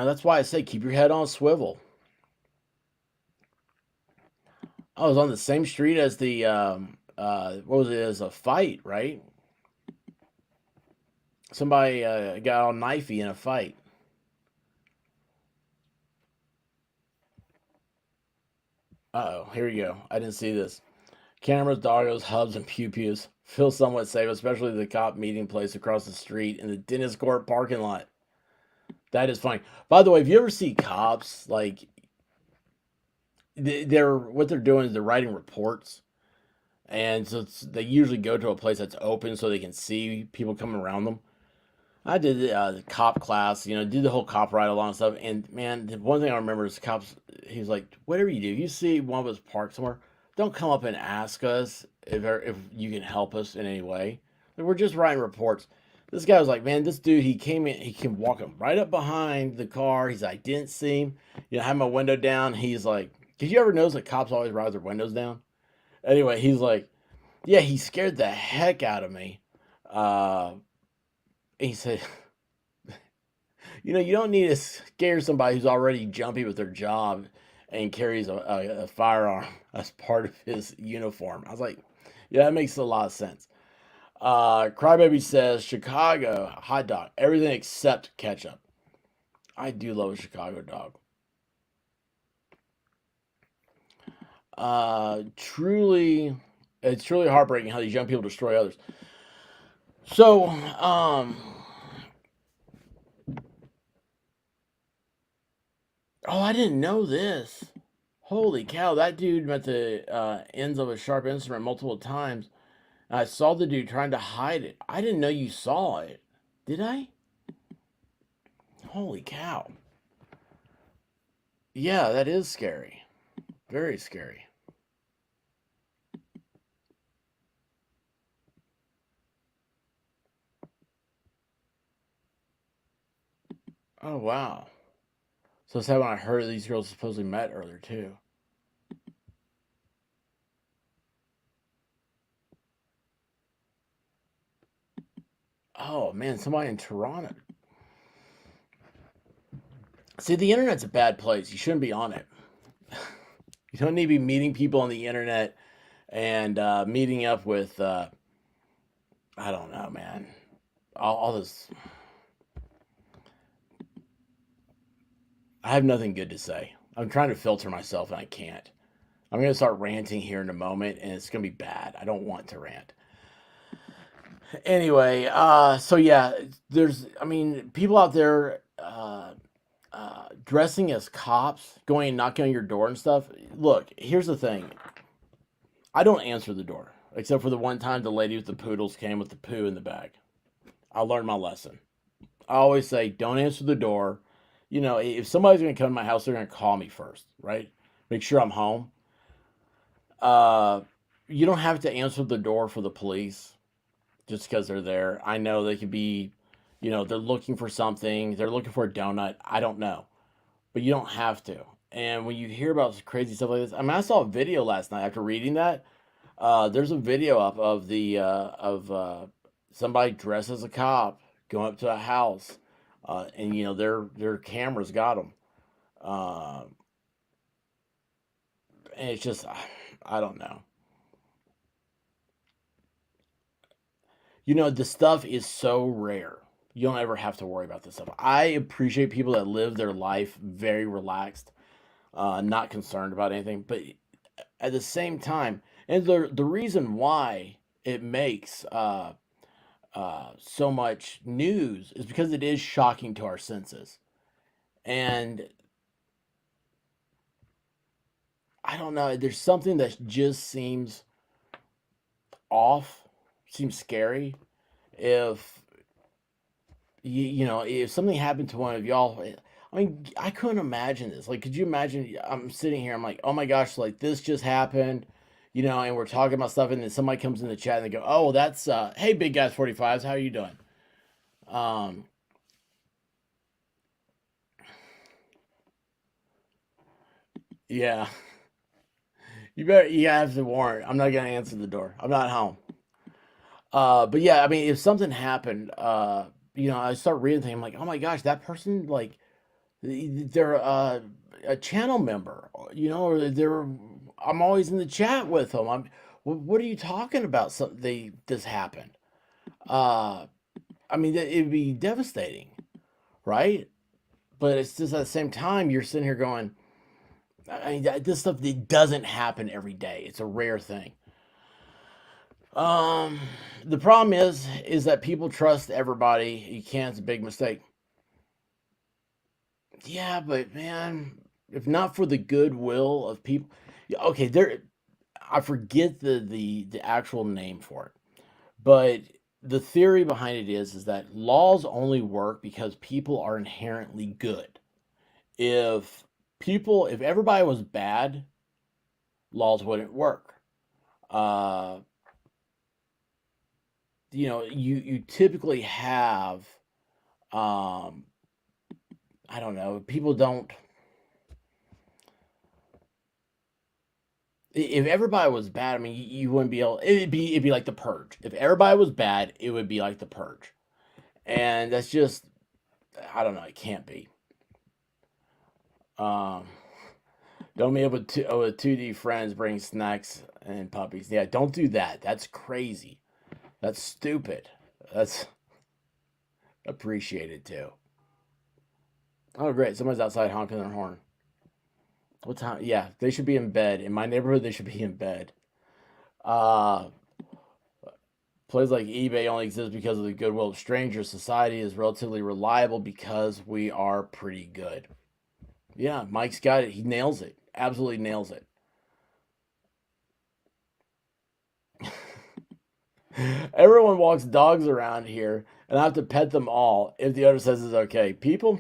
That's why I say keep your head on a swivel. I was on the same street as the what was it? As a fight, right? Somebody got all knifey in a fight. Uh oh, here we go. I didn't see this. Cameras, doggos, hubs, and pew pews feel somewhat safe, especially the cop meeting place across the street in the dentist court parking lot. That is funny. By the way, if you ever see cops, like they're what they're doing is they're writing reports, and so they usually go to a place that's open so they can see people coming around them. I did the cop class, did the whole cop ride along and stuff. And man, the one thing I remember is the cops. He was like, "Whatever you do, you see one of us parked somewhere, don't come up and ask us if you can help us in any way. Like, we're just writing reports." This guy was like, "Man, this dude, he came in, he came walking right up behind the car. He's like, I didn't see him. I had my window down. He's like, did you ever notice that cops always ride their windows down? Anyway, he's like, yeah, he scared the heck out of me. Uh, he said, you don't need to scare somebody who's already jumpy with their job and carries a firearm as part of his uniform." I was like, yeah, that makes a lot of sense. Crybaby says, Chicago, hot dog, everything except ketchup. I do love a Chicago dog. It's truly heartbreaking how these young people destroy others. So, oh, I didn't know this. Holy cow, that dude met the ends of a sharp instrument multiple times. I saw the dude trying to hide it. I didn't know you saw it. Did I? Holy cow. Yeah, that is scary. Very scary. Oh, wow. So that's how when I heard these girls supposedly met earlier, too. Oh, man, somebody in Toronto. See, the internet's a bad place. You shouldn't be on it. You don't need to be meeting people on the internet and meeting up with, I don't know, man. All this. I have nothing good to say. I'm trying to filter myself and I can't. I'm going to start ranting here in a moment and it's going to be bad. I don't want to rant. Anyway, so yeah, I mean, people out there dressing as cops, going and knocking on your door and stuff. Look, here's the thing. I don't answer the door, except for the one time the lady with the poodles came with the poo in the bag. I learned my lesson. I always say, don't answer the door. You know, if somebody's going to come to my house, they're going to call me first, right? Make sure I'm home. Uh, you don't have to answer the door for the police just because they're there. I know they could be, you know, they're looking for something, they're looking for a donut. I don't know, but you don't have to. And when you hear about crazy stuff like this, I mean, I saw a video last night after reading that. There's a video up of somebody dressed as a cop going up to a house, and you know their cameras got them. Uh, and it's just, I don't know. You know, the stuff is so rare. You don't ever have to worry about this stuff. I appreciate people that live their life very relaxed, not concerned about anything. But at the same time, and the reason why it makes so much news is because it is shocking to our senses. And I don't know, there's something that just seems off, seems scary. If you know, if something happened to one of y'all, I mean, I couldn't imagine this. Like, could you imagine? I'm sitting here, I'm like, oh my gosh, like this just happened, you know, and we're talking about stuff, and then somebody comes in the chat and they go, oh, that's hey, big guys 45s, how are you doing? Um, yeah, you better, you have to warn. I'm not gonna answer the door. I'm not home. But yeah, I mean, if something happened, you know, I start reading things, I'm like, oh my gosh, that person, like, they're a channel member, you know, or I'm always in the chat with them. What are you talking about? This happened. Uh, I mean, it'd be devastating, right? But it's just at the same time, you're sitting here going, I mean, this stuff it doesn't happen every day. It's a rare thing. Um, the problem is that people trust everybody. You can't. It's a big mistake. Yeah, but man, if not for the goodwill of people, yeah, okay, there. I forget the actual name for it, but the theory behind it is that laws only work because people are inherently good. If if everybody was bad, laws wouldn't work. Uh, you know, you typically have, um, I don't know, people don't. If everybody was bad, I mean, you wouldn't be able. It'd be like the purge. If everybody was bad, it would be like the purge, and that's just, I don't know. It can't be. Um, don't be able to with 2D friends bring snacks and puppies. Yeah, don't do that. That's crazy. That's stupid. That's appreciated too. Oh, great. Somebody's outside honking their horn. What time? Yeah, they should be in bed. In my neighborhood, they should be in bed. Uh, Plays like eBay only exists because of the goodwill of strangers. Society is relatively reliable because we are pretty good. Yeah, Mike's got it. He nails it. Absolutely nails it. Everyone walks dogs around here. and I have to pet them all if the owner says it's okay. People,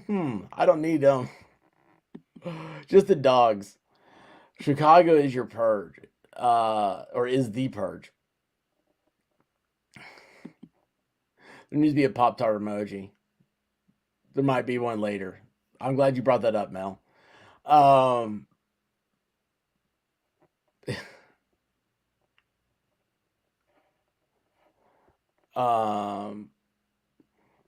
I don't need them. Just the dogs. Chicago is your purge, or is the purge. There needs to be a Pop Tart emoji. There might be one later. I'm glad you brought that up, Mel. Um, um,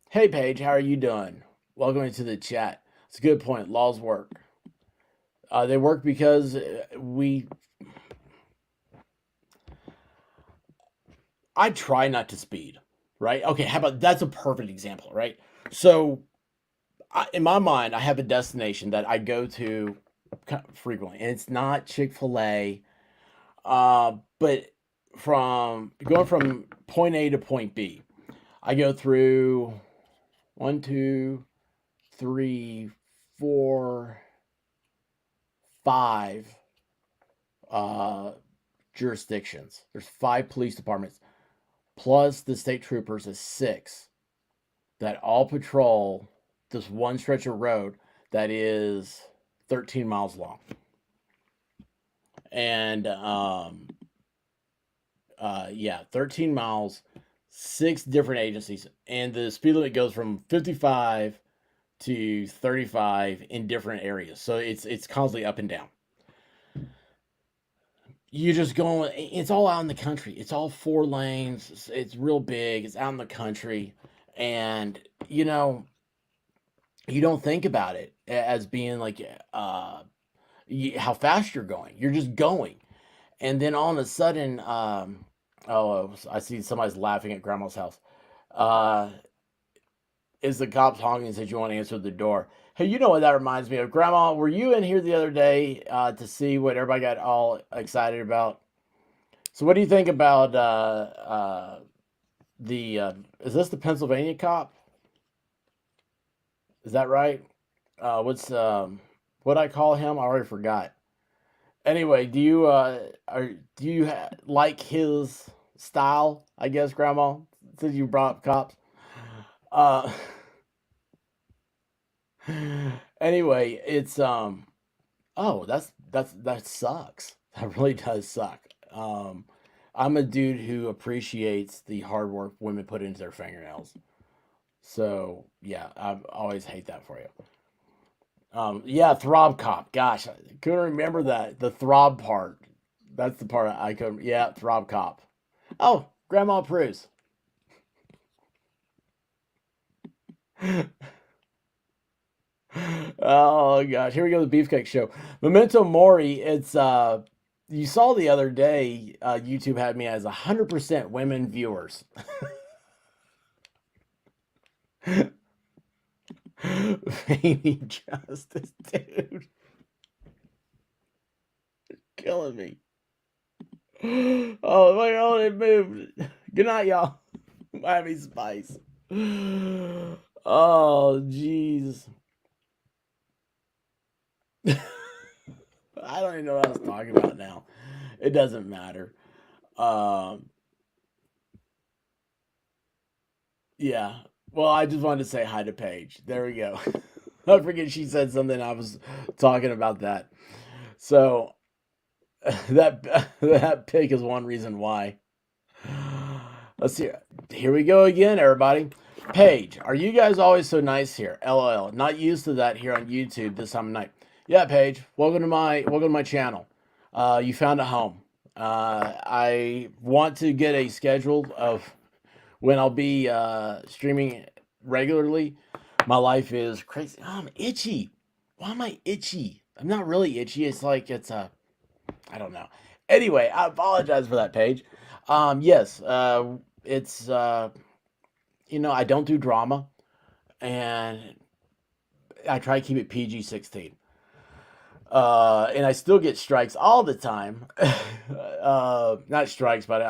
hey, Paige, how are you doing? Welcome into the chat. It's a good point. Laws work. They work because I try not to speed, right? Okay, how about that's a perfect example, right? So, in my mind, I have a destination that I go to frequently, and it's not Chick-fil-A, but from going from point A to point B, I go through one, two, three, four, five jurisdictions. There's 5 police departments plus the state troopers is 6 that all patrol this one stretch of road that is 13 miles long. And 13 miles, 6 different agencies, and the speed limit goes from 55 to 35 in different areas. So it's constantly up and down. You just go, it's all out in the country. It's all 4 lanes. It's real big. It's out in the country. And, you don't think about it as being like how fast you're going. You're just going. And then all of a sudden, I see somebody's laughing at Grandma's house. Is the cops honking and says you want to answer the door. Hey, you know what that reminds me of? Grandma, were you in here the other day to see what everybody got all excited about? So what do you think about is this the Pennsylvania cop? Is that right? What's what I call him? I already forgot. Anyway, do you like his style? I guess, Grandma, since you brought up cops. Uh, anyway, it's oh, that sucks. That really does suck. I'm a dude who appreciates the hard work women put into their fingernails. So yeah, I always hate that for you. Yeah, throb cop. Gosh, I couldn't remember that. The throb part. That's the part I couldn't. Yeah, throb cop. Oh, Grandma approves. Oh gosh, here we go. The beefcake show. Memento Mori. It's you saw the other day. YouTube had me as 100% women viewers. Baby justice, dude, killing me. Oh my god, it moved. Good night, y'all. Miami Spice. Oh jeez. I don't even know what I was talking about now. It doesn't matter. Um, yeah. Well, I just wanted to say hi to Paige. There we go. I forget she said something. I was talking about that. So that pick is one reason why. Let's see. Here we go again, everybody. Paige, are you guys always so nice here? LOL. Not used to that here on YouTube this time of night. Yeah, Paige. Welcome to my channel. You found a home. I want to get a schedule of when I'll be streaming regularly. My life is crazy. Oh, I'm itchy. Why am I itchy? I'm not really itchy. It's like I don't know. Anyway, I apologize for that, Paige. Yes, it's I don't do drama, and I try to keep it PG-16. And I still get strikes all the time. Not strikes, but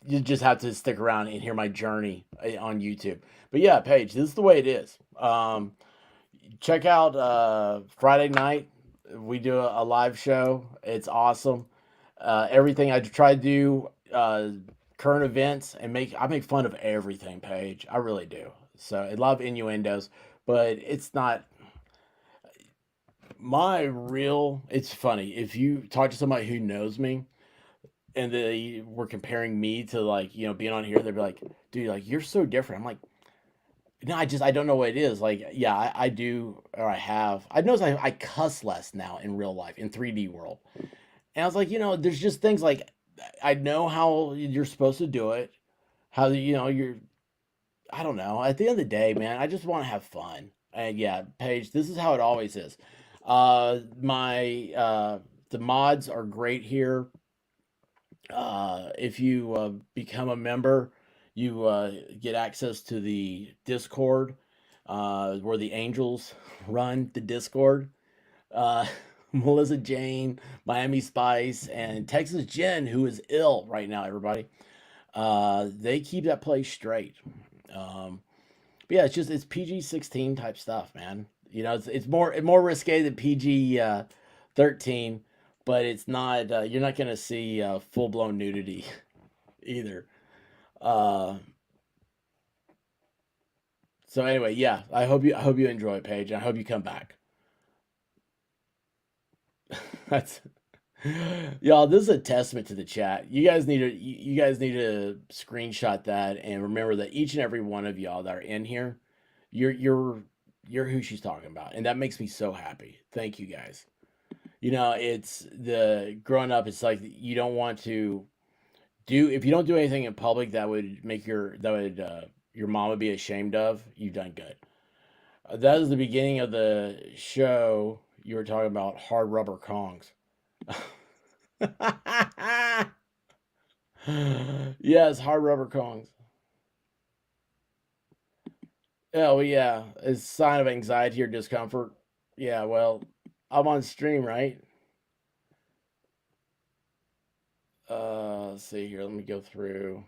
you just have to stick around and hear my journey on YouTube. But yeah, Paige, this is the way it is. Check out Friday night. We do a live show. It's awesome. Everything I try to do current events and I make fun of everything, Paige. I really do. So I love innuendos, but it's not my real. It's funny if you talk to somebody who knows me and they were comparing me to like being on here, they'd be like, "Dude, like you're so different." I'm like, "No, I don't know what it is." Like, yeah, I do or I have. I notice I cuss less now in real life in 3D world, and I was like, there's just things like I know how you're supposed to do it, how you're. I don't know. At the end of the day, man, I just want to have fun. And yeah, Paige, this is how it always is. My the mods are great here. If you become a member, you get access to the Discord, where the angels run the Discord. Uh, Melissa Jane, Miami Spice, and Texas Jen, who is ill right now, everybody. They keep that place straight. Um, but yeah, it's PG-16 type stuff, man. It's more risque than PG 13, but it's not. You're not gonna see full blown nudity either. Uh, so anyway, yeah, I hope you enjoy it, Paige. And I hope you come back. That's y'all. This is a testament to the chat. You guys need to screenshot that and remember that each and every one of y'all that are in here, you're you're you're who she's talking about, and that makes me so happy. Thank you guys. It's the growing up. It's like you don't want to do if you don't do anything in public that would make your mama be ashamed of. You've done good. That is the beginning of the show. You were talking about hard rubber Kongs. Yes, hard rubber Kongs. Oh yeah, it's a sign of anxiety or discomfort. Yeah, well, I'm on stream, right? Let's see here. Let me go through.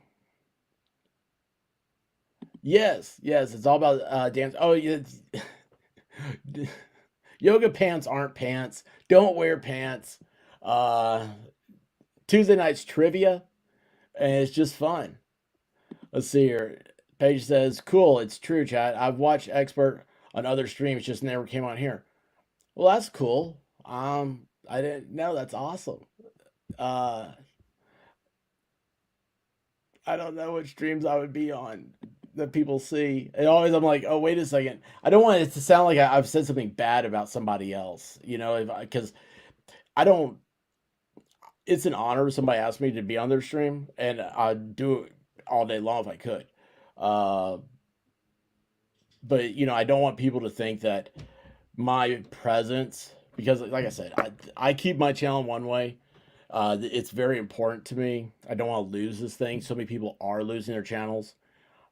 Yes, it's all about dance. Oh, yeah. Yoga pants aren't pants. Don't wear pants. Uh, Tuesday night's trivia, and it's just fun. Let's see here. Paige says, "Cool, it's true, chat. I've watched Expert on other streams, just never came on here." Well, that's cool. I didn't know. That's awesome. Uh, I don't know what streams I would be on that people see. And always I'm like, oh, wait a second. I don't want it to sound like I've said something bad about somebody else, because I don't. It's an honor if somebody asks me to be on their stream, and I'd do it all day long if I could. Uh, but I don't want people to think that my presence, because like I said, I keep my channel one way. It's very important to me. I don't want to lose this thing. So many people are losing their channels.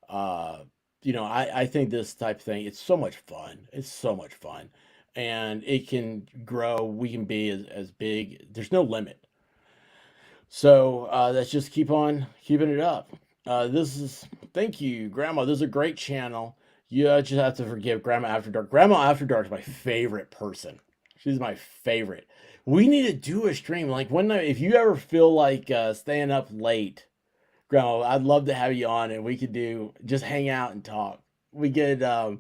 Uh, I think this type of thing, it's so much fun. It's so much fun. And it can grow. We can be as big. There's no limit. So let's just keep on keeping it up. Thank you, Grandma. This is a great channel. You just have to forgive Grandma After Dark. Grandma After Dark is my favorite person. She's my favorite. We need to do a stream. Like one night, if you ever feel like staying up late, Grandma, I'd love to have you on and we could just hang out and talk. We could, I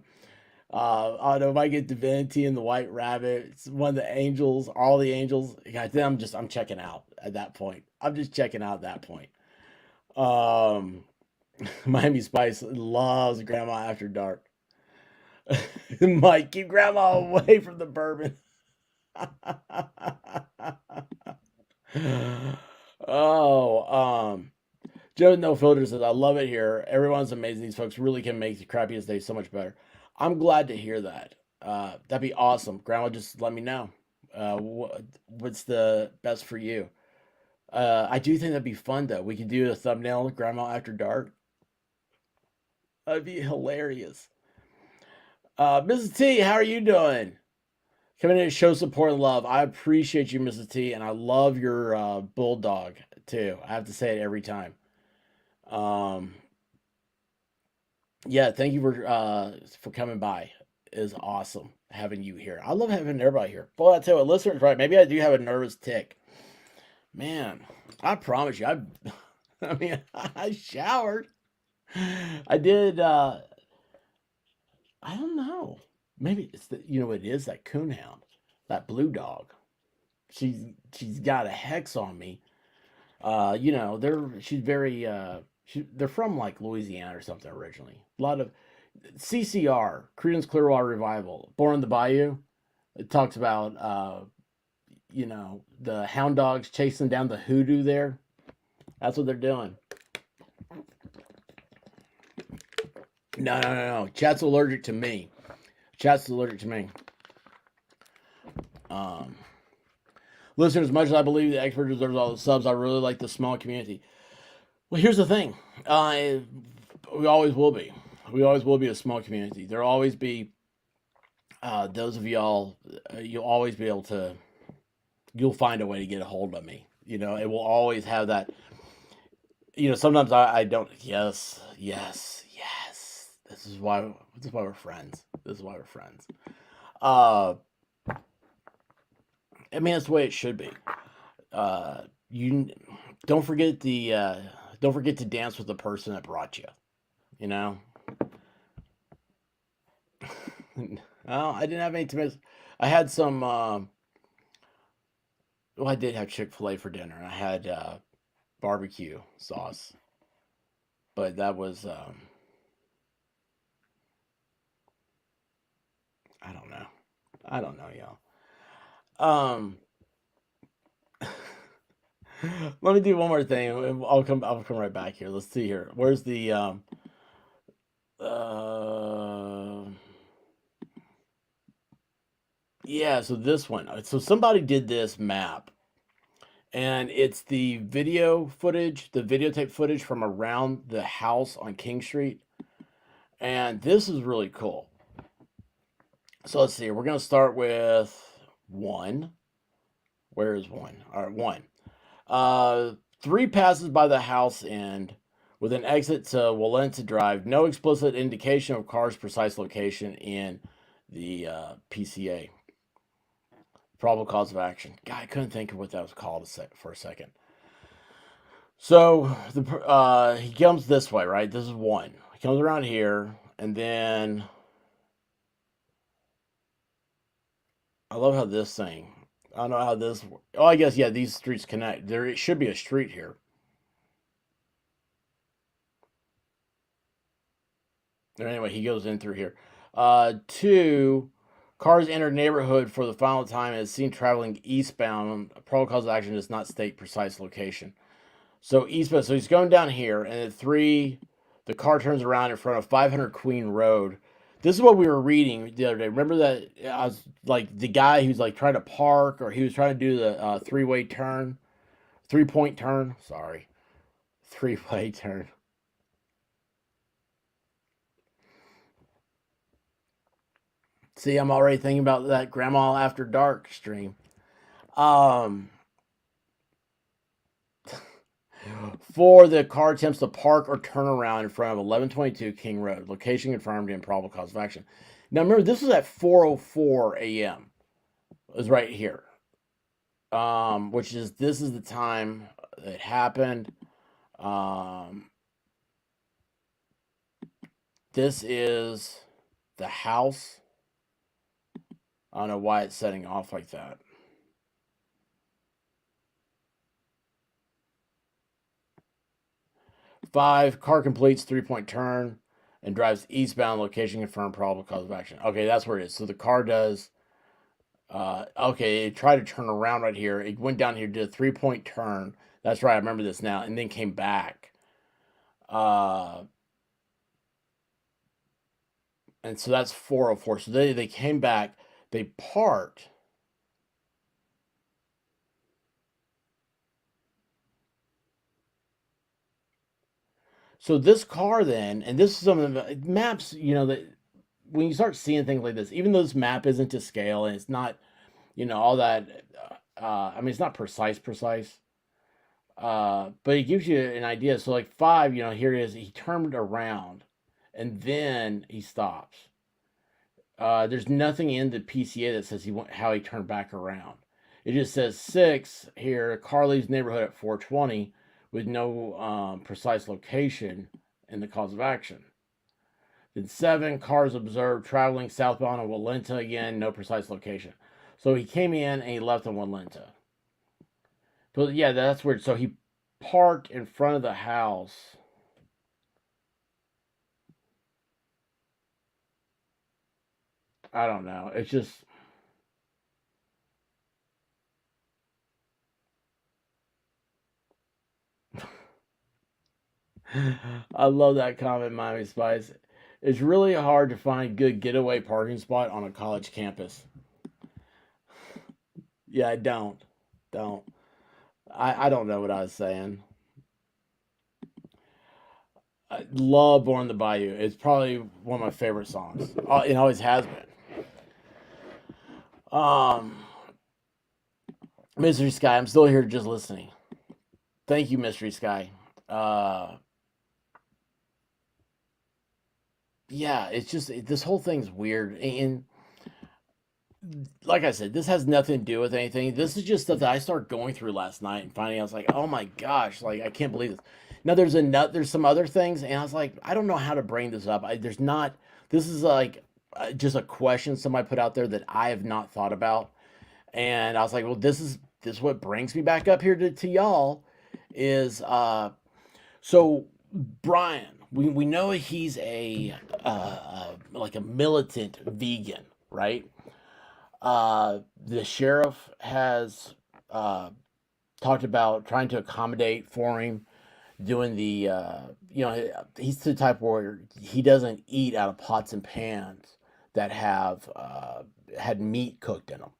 don't know, might get Divinity and the White Rabbit. It's one of the angels, all the angels. God, then I'm checking out at that point. I'm just checking out at that point. Um, Miami Spice loves Grandma After Dark. Mike, keep Grandma away from the bourbon. Oh, Joe No Filter says, I love it here. Everyone's amazing. These folks really can make the crappiest day so much better. I'm glad to hear that. That'd be awesome. Grandma, just let me know. What's the best for you? I do think that'd be fun though. We could do a thumbnail, Grandma After Dark. That'd be hilarious. Mrs. T, how are you doing? Coming in to show support and love. I appreciate you, Mrs. T, and I love your bulldog too. I have to say it every time. Um, yeah, thank you for coming by. It is awesome having you here. I love having everybody here. Boy, I tell you what, listeners, right? Maybe I do have a nervous tick. Man, I promise you, I mean, I showered. I did. I don't know. Maybe it's the it is that coonhound, that blue dog. She's got a hex on me. She's very they're from like Louisiana or something originally. A lot of CCR, Creedence Clearwater Revival, Born in the Bayou. It talks about the hound dogs chasing down the hoodoo there. That's what they're doing. No. Chat's allergic to me. Chat's allergic to me. Listeners, as much as I believe the expert deserves all the subs, I really like the small community. Well, here's the thing. We always will be. We always will be a small community. There'll always be those of y'all. You'll always be able to. You'll find a way to get a hold of me. It will always have that. Sometimes I don't. Yes. This is why we're friends. I mean, that's the way it should be. You don't forget to dance with the person that brought you. Oh, I didn't have any tomatoes. I had some. I did have Chick-fil-A for dinner, and I had barbecue sauce, but that was I don't know, y'all. Let me do one more thing. I'll come right back here. Let's see here. Where's the yeah, so this one. So somebody did this map, and it's the videotape footage from around the house on King Street. And this is really cool. So let's see. We're going to start with 1. Where is 1? All right, 1. 3 passes by the house end with an exit to Walenta Drive. No explicit indication of car's precise location in the PCA. Probable cause of action. God, I couldn't think of what that was called for a second. So he comes this way, right? This is 1. He comes around here, and then I love how this thing. I don't know how this. Oh, I guess yeah. These streets connect. There should be a street here. Anyway, he goes in through here. 2. Cars enter neighborhood for the final time and is seen traveling eastbound. Probable cause of action does not state precise location. So eastbound. So he's going down here, and at 3, the car turns around in front of 500 Queen Road. This is what we were reading the other day. Remember that I was like the guy who's like trying to park, or he was trying to do the 3-way turn, 3-point turn. Sorry, 3-way turn. See, I'm already thinking about that Grandma After Dark stream. 4, the car attempts to park or turn around in front of 1122 King Road. Location confirmed in probable cause of action. Now remember, this was at 4:04 a.m. It was right here. This is the time it happened. This is the house. I don't know why it's setting off like that. Five, car completes 3-point turn and drives eastbound. Location confirmed. Probable cause of action. Okay, that's where it is. So the car does. Okay, it tried to turn around right here. It went down here, did a 3-point turn. That's right. I remember this now, and then came back. And so that's 4:04. So they came back. They parked. So this car then, and this is some of the maps, that when you start seeing things like this, even though this map isn't to scale and it's not, all that, I mean, it's not precise, but it gives you an idea. So like 5, here it is. He turned around and then he stops. There's nothing in the PCA that says how he turned back around. It just says 6 here. Car leaves neighborhood at 4:20 with no precise location in the cause of action. Then 7 cars observed traveling southbound on Walenta, again, no precise location. So he came in and he left on Walenta. But yeah, that's weird. So he parked in front of the house. I don't know. It's just I love that comment, Miami Spice. It's really hard to find good getaway parking spot on a college campus. Yeah, I don't. I don't know what I was saying. I love Born on the Bayou. It's probably one of my favorite songs. It always has been. Um, Mystery Sky, I'm still here just listening. Thank you, Mystery Sky. Yeah, it's just this whole thing's weird. And like I said, this has nothing to do with anything. This is just stuff that I started going through last night and finding I was like, oh my gosh, like I can't believe this. Now there's some other things, and I was like, I don't know how to bring this up. There's not. This is like just a question somebody put out there that I have not thought about, and I was like, well, this is what brings me back up here to y'all is so Brian. We know he's a like a militant vegan, right? The sheriff has talked about trying to accommodate for him, doing the he's the type where he doesn't eat out of pots and pans that have had meat cooked in them.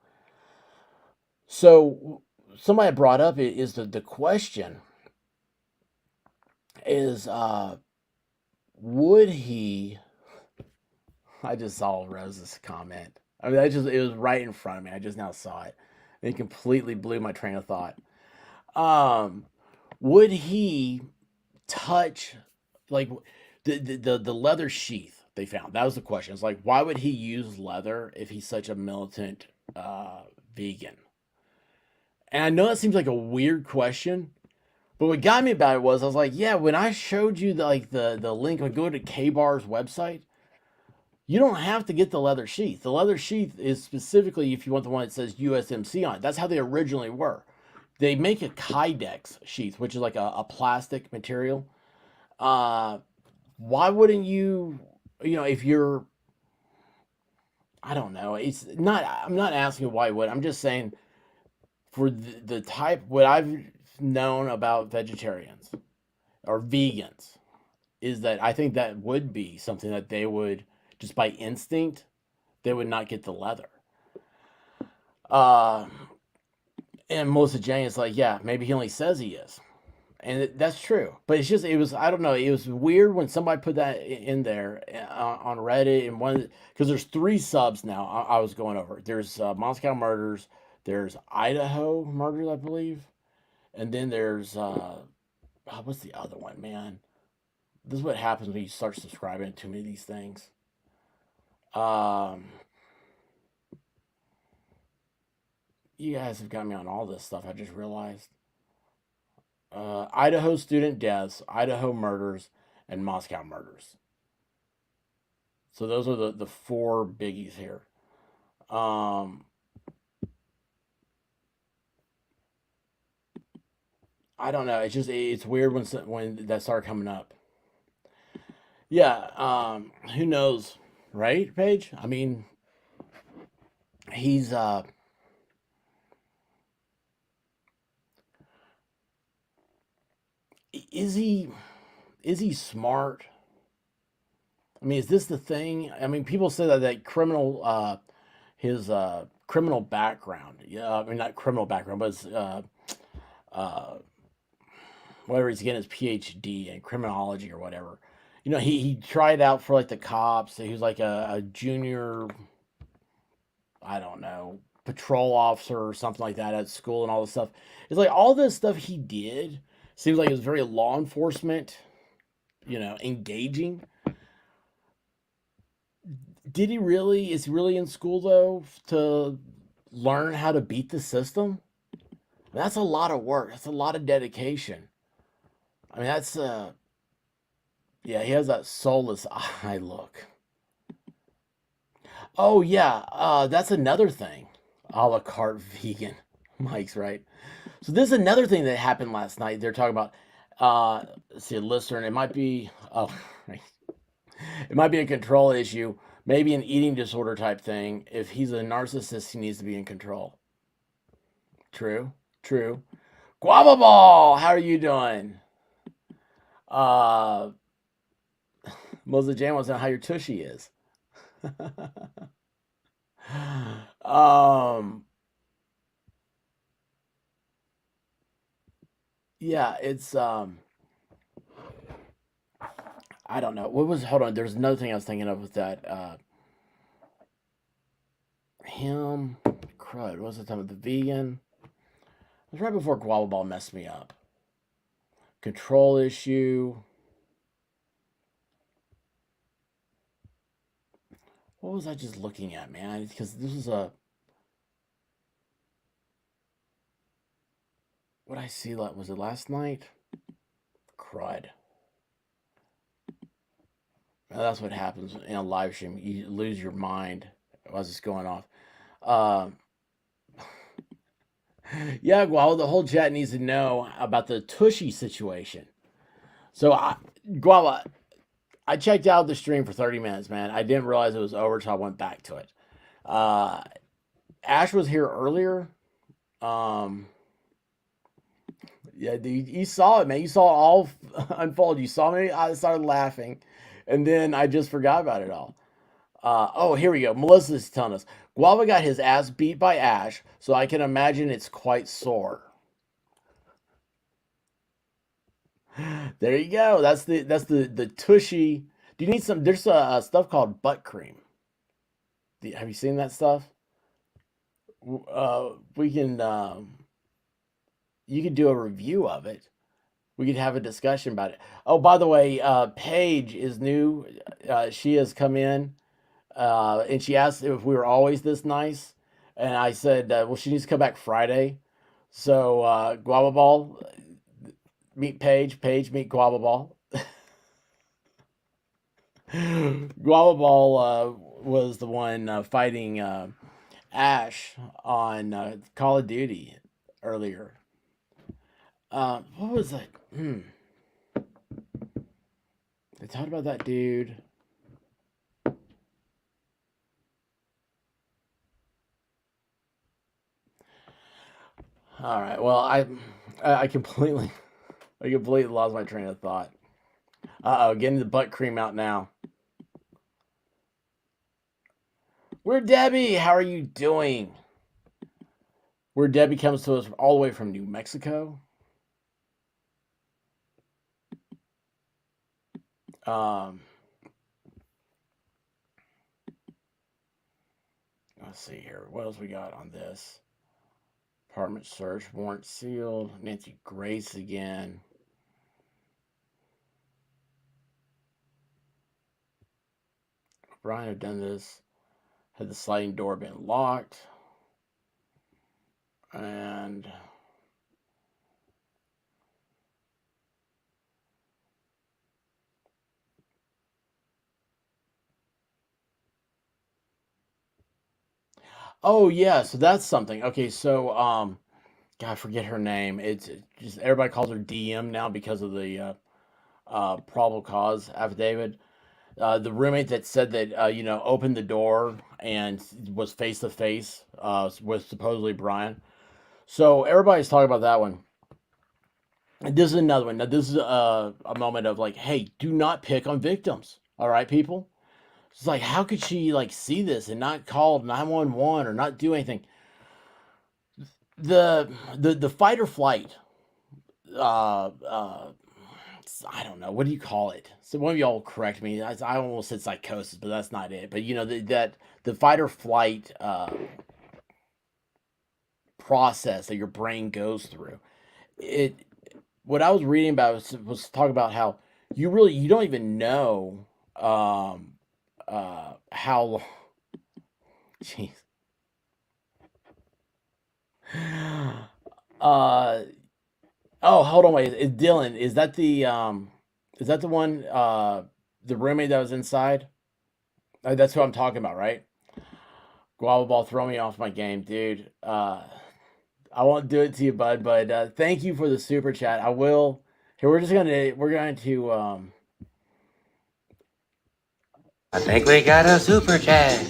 So somebody brought up is the question is would he? I just saw Rose's comment. I mean, it was right in front of me. I just now saw it. It completely blew my train of thought. Um, would he touch like the leather sheath they found? That was the question. It's like, why would he use leather if he's such a militant vegan? And I know that seems like a weird question, but what got me about it was I was like, yeah, when I showed you the link, like go to K-Bar's website, you don't have to get the leather sheath. The leather sheath is specifically if you want the one that says USMC on it. That's how they originally were. They make a Kydex sheath, which is like a plastic material. Uh, why wouldn't you, if you're, I don't know. It's not, I'm not asking why would. I'm just saying for the type, what I've known about vegetarians or vegans is that I think that would be something that they would, just by instinct, they would not get the leather. Uh, and Melissa Jane is like, yeah, maybe he only says he is. And that's true. But it was, I don't know, it was weird when somebody put that in there on Reddit. And because there's 3 subs now I was going over. There's Moscow Murders, there's Idaho Murders, I believe. And then there's, what's the other one, man? This is what happens when you start subscribing to too many of these things. You guys have got me on all this stuff, I just realized. Idaho student deaths, Idaho murders, and Moscow murders. So those are the 4 biggies here. I don't know. It's weird when that started coming up. Yeah. Who knows, right, Paige? I mean, he's is he smart? I mean, is this the thing? I mean, people say that criminal his criminal background. Yeah, I mean not criminal background, but his uh whatever he's getting his PhD in criminology or whatever. He tried out for like the cops. He was like a junior, I don't know, patrol officer or something like that at school and all this stuff. It's like all this stuff he did seems like it was very law enforcement, engaging. Is he really in school though to learn how to beat the system? That's a lot of work. That's a lot of dedication. I mean, that's yeah, he has that soulless eye look. Oh yeah, that's another thing. A la carte vegan, Mike's right. So this is another thing that happened last night. They're talking about. Let's see, a listener, and it might be. Oh, it might be a control issue, maybe an eating disorder type thing. If he's a narcissist, he needs to be in control. True, true. Guava Ball, how are you doing? Uh, Melissa Jane wants to know how your tushy is. um, yeah, it's I don't know. What was hold on, there's another thing I was thinking of with that. Him crud, what was the time of the vegan? It was right before Guava Ball messed me up. Control issue. What was I just looking at, man? Because this is a what I see. Was it last night? Crud. Well, that's what happens in a live stream. You lose your mind as it's going off. Um, yeah, well, the whole chat needs to know about the Tushy situation. So, Guava, I checked out the stream for 30 minutes, man. I didn't realize it was over, so I went back to it. Uh, Ash was here earlier. Um, yeah, dude, you saw it, man. You saw it all unfold. You saw me. I started laughing, and then I just forgot about it all. Oh, here we go. Melissa's telling us Guava got his ass beat by Ash, so I can imagine it's quite sore. There you go. That's the tushy. Do you need some? There's stuff called butt cream. Have you seen that stuff? We can. You could do a review of it. We could have a discussion about it. Oh, by the way, Paige is new. She has come in, and she asked if we were always this nice, and I said, well, she needs to come back Friday. So Guava Ball, meet Paige. Paige, meet Guava Ball. Guava Ball was the one fighting Ash on Call of Duty earlier. What was that? They talked about that dude. All right. Well, I completely lost my train of thought. Getting the butt cream out now. Where Debbie? How are you doing? Where Debbie comes to us all the way from New Mexico. Let's see here. What else we got on this? Apartment search, warrant sealed. Nancy Grace again. Brian had done this. Had the sliding door been locked? And oh yeah, so that's something. Okay, so God, I forget her name. It's just everybody calls her DM now because of the probable cause affidavit. The roommate that said that opened the door and was face to face with supposedly Brian. So everybody's talking about that one. And this is another one. Now this is a moment of like, hey, do not pick on victims. All right, people. It's like, how could she like see this and not call 911 or not do anything? The fight or flight. Uh, uh, I don't know. What do you call it? So one of y'all correct me. I almost said psychosis, but that's not it. But that the fight or flight process that your brain goes through. It. What I was reading about was talking about how you don't even know how. Jeez. Uh, Oh, hold on, wait. Is Dylan? Is that the one? The roommate that was inside. That's who I'm talking about, right? Guava ball, throw me off my game, dude. I won't do it to you, bud. But thank you for the super chat. I will. Here, we're going to I think we got a super chat.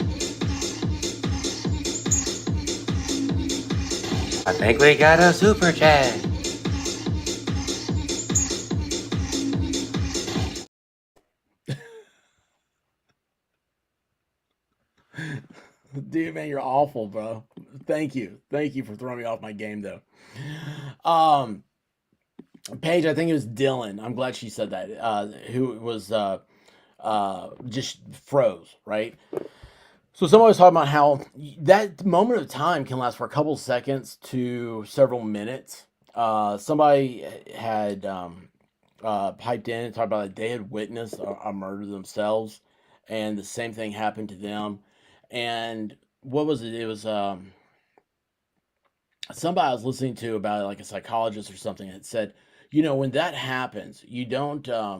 I think we got a super chat. dude, man, you're awful, bro. Thank you for throwing me off my game, though. Um, Paige, I think it was Dylan. I'm glad she said that. Who was just froze, right? So somebody was talking about how that moment of time can last for a couple seconds to several minutes. Somebody had piped in and talked about that they had witnessed a murder themselves, and the same thing happened to them. And what was it? It was somebody I was listening to about it, like a psychologist or something, that said, when that happens, you don't. Uh,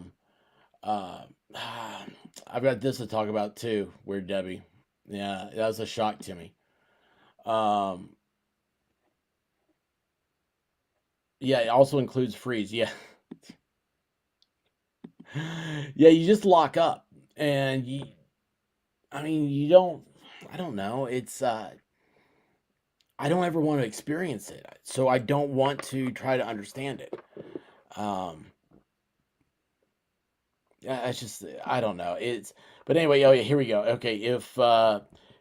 I've got this to talk about too. Weird Debbie. Yeah, that was a shock to me. Um, yeah, it also includes freeze. Yeah, yeah, you just lock up, and I mean, you don't. I don't know. It's. I don't ever want to experience it, so I don't want to try to understand it. Um, it's just I don't know. But anyway. Oh yeah, here we go. Okay, if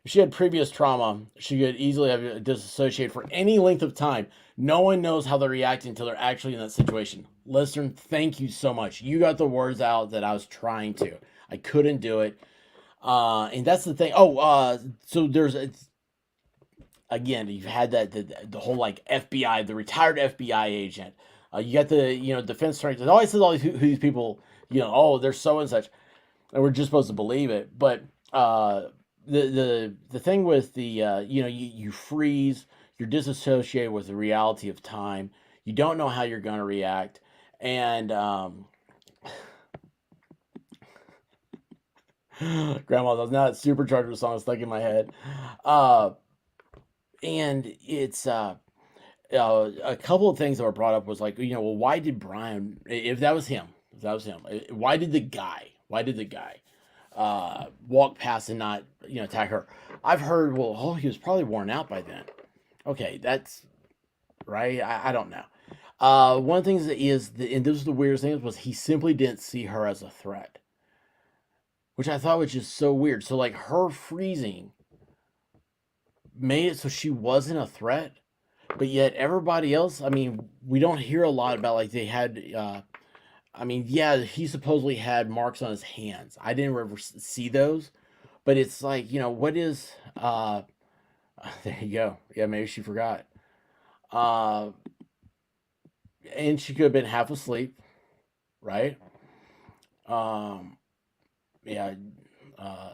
she had previous trauma, she could easily have disassociated for any length of time. No one knows how they're reacting until they're actually in that situation. Listener, thank you so much. You got the words out that I was trying to. I couldn't do it. And that's the thing. Oh, so again, you've had the whole like FBI, the retired FBI agent. You got the defense attorney. It always says all who these people. Oh, they're so and such, and we're just supposed to believe it. But the thing with the you freeze, you're disassociated with the reality of time. You don't know how you're going to react, and grandma, that's not supercharger song stuck in my head. Uh, and it's a couple of things that were brought up was like, well, why did Brian, if that was him, why did the guy walk past and not, attack her? I've heard, well, oh, he was probably worn out by then. Okay, that's right. I don't know. One of the things that and this is the weirdest thing, was he simply didn't see her as a threat, which I thought was just so weird. So like her freezing made it so she wasn't a threat, but yet everybody else, I mean, we don't hear a lot about like they had I mean, yeah, he supposedly had marks on his hands. I didn't ever see those, but it's like, what is there you go. Yeah, maybe she forgot. Uh and she could have been half asleep, right? Um yeah, uh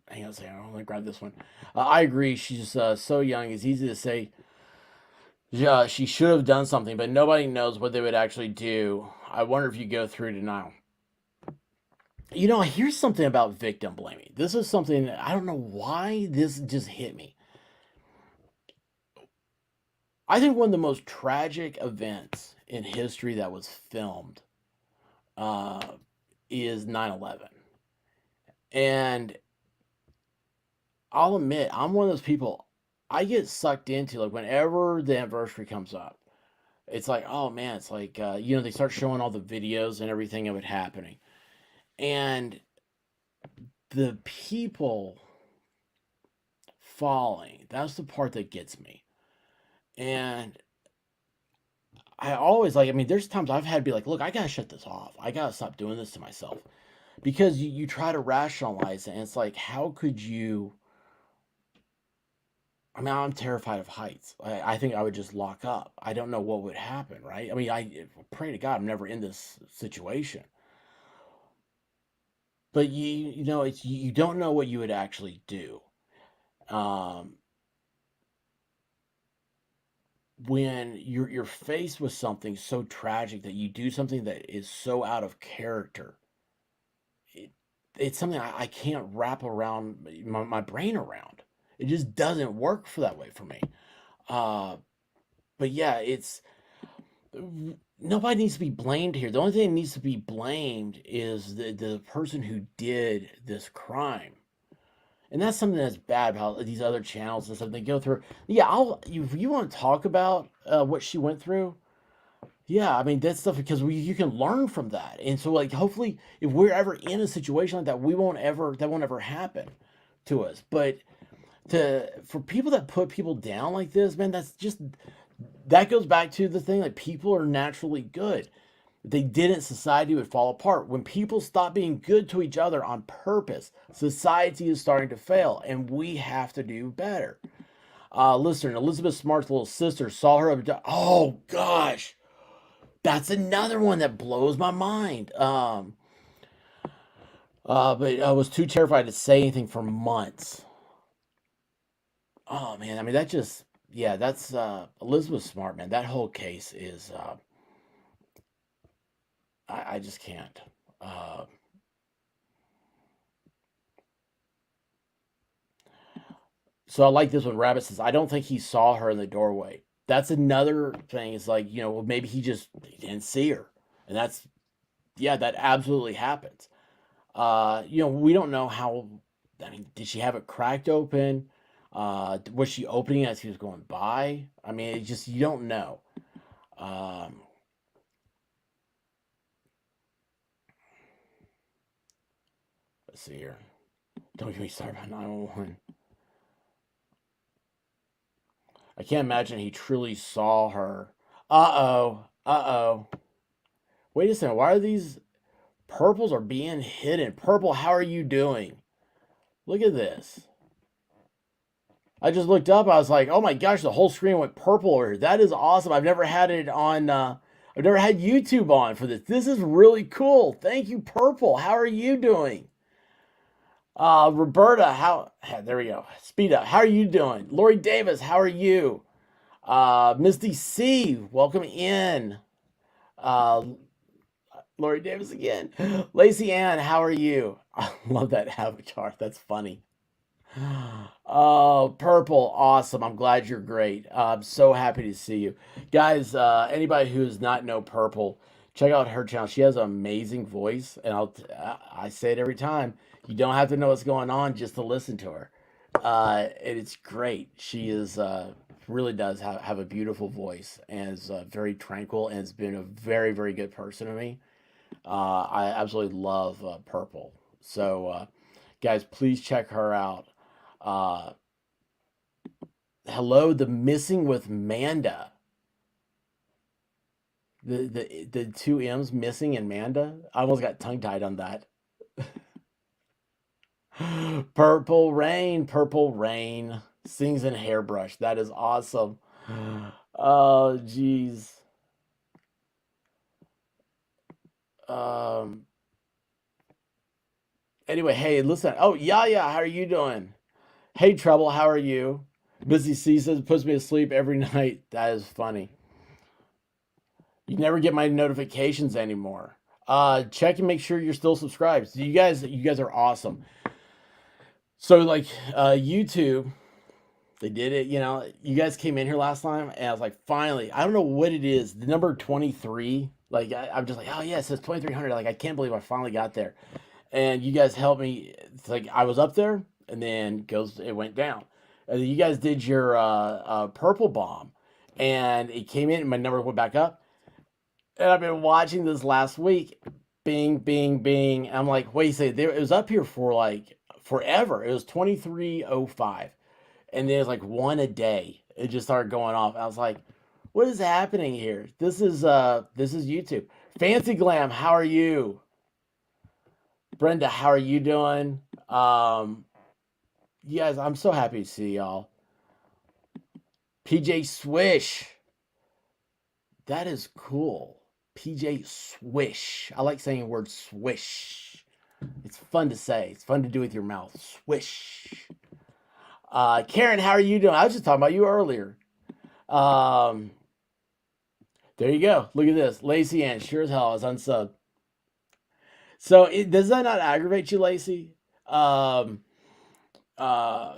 hang on a second. I'm gonna grab this one. I agree. She's so young. It's easy to say, yeah, she should have done something, but nobody knows what they would actually do. I wonder if you go through denial. Here's something about victim blaming. This is something I don't know why this just hit me. I think one of the most tragic events in history that was filmed uh, is 9/11. And I'll admit, I'm one of those people, I get sucked into, like, whenever the anniversary comes up, it's like, oh man, it's like, they start showing all the videos and everything of it happening. And the people falling, that's the part that gets me. And I always like, I mean, there's times I've had to be like, look, I gotta shut this off. I gotta stop doing this to myself. Because you try to rationalize it, and it's like, how could you? I mean, I'm terrified of heights. I think I would just lock up. I don't know what would happen, right? I mean, I pray to God I'm never in this situation. But it's you don't know what you would actually do. Um, when you're faced with something so tragic that you do something that is so out of character, it, it's something I can't wrap around my brain around. It just doesn't work for that way for me. Uh, but yeah, it's nobody needs to be blamed here. The only thing that needs to be blamed is the person who did this crime. And that's something that's bad about these other channels and stuff they go through. Yeah, if you want to talk about what she went through, yeah, I mean that's stuff because you can learn from that. And so like hopefully if we're ever in a situation like that, that won't ever happen to us. But for people that put people down like this, man, that goes back to the thing that people are naturally good. If they didn't, society would fall apart. When people stop being good to each other on purpose, society is starting to fail, and we have to do better. Listener, Elizabeth Smart's little sister saw her. Oh gosh, that's another one that blows my mind. But I was too terrified to say anything for months. Oh man, I mean yeah, that's Elizabeth Smart, man. That whole case is I just can't. Uh, so I like this one. Rabbit says, I don't think he saw her in the doorway. That's another thing. It's like, well, maybe he didn't see her. And yeah, that absolutely happens. We don't know how, I mean, did she have it cracked open? Was she opening it as he was going by? I mean, you don't know. Um, let's see here. Don't get me started about 911. I can't imagine he truly saw her. Uh-oh. Uh-oh. Wait a second. Why are these purples are being hidden? Purple, how are you doing? Look at this. I just looked up. I was like, oh my gosh, the whole screen went purple over here. That is awesome. I've never had it on, I've never had YouTube on for this. This is really cool. Thank you, Purple. How are you doing? Roberta, there we go. Speed up. How are you doing? Lori Davis, how are you? Misty C, welcome in. Uh, Lori Davis again. Lacey Ann, how are you? I love that avatar. That's funny. Oh, Purple, awesome. I'm glad you're great. I'm so happy to see you. Guys, anybody who does not know Purple, check out her channel. She has an amazing voice, and I say it every time. You don't have to know what's going on just to listen to her. And it's great. She really does have a beautiful voice and is very tranquil and has been a very, very good person to me. I absolutely love Purple. So, guys, please check her out. Hello, the Missing with Manda. The two M's, Missing and Manda. I almost got tongue tied on that. Purple Rain sings in hairbrush. That is awesome. Oh, jeez. Anyway, hey, listen. Oh, yeah. How are you doing? Hey, Trouble, how are you? Busy C says, puts me to sleep every night. That is funny. You never get my notifications anymore. Check and make sure you're still subscribed. So you guys are awesome. So like YouTube, they did it. You guys came in here last time, and I was like, finally. I don't know what it is. The number 23. Like I'm just like, oh yeah, it says 2300. Like I can't believe I finally got there. And you guys helped me. It's like I was up there, and then it went down. And then you guys did your purple bomb, and it came in, and my number went back up. And I've been watching this last week, bing, bing, bing. I'm like, wait a second, it was up here for like forever. It was 2305, and there's like one a day. It just started going off. I was like, what is happening here? This is YouTube. Fancy Glam, how are you? Brenda, how are you doing? You guys, I'm so happy to see y'all. PJ Swish. That is cool. PJ Swish. I like saying the word swish. It's fun to say. It's fun to do with your mouth. Swish. Karen, how are you doing? I was just talking about you earlier. Um, there you go. Look at this. Lacey Ann, sure as hell is unsubbed. So does that not aggravate you, Lacey? Um, uh,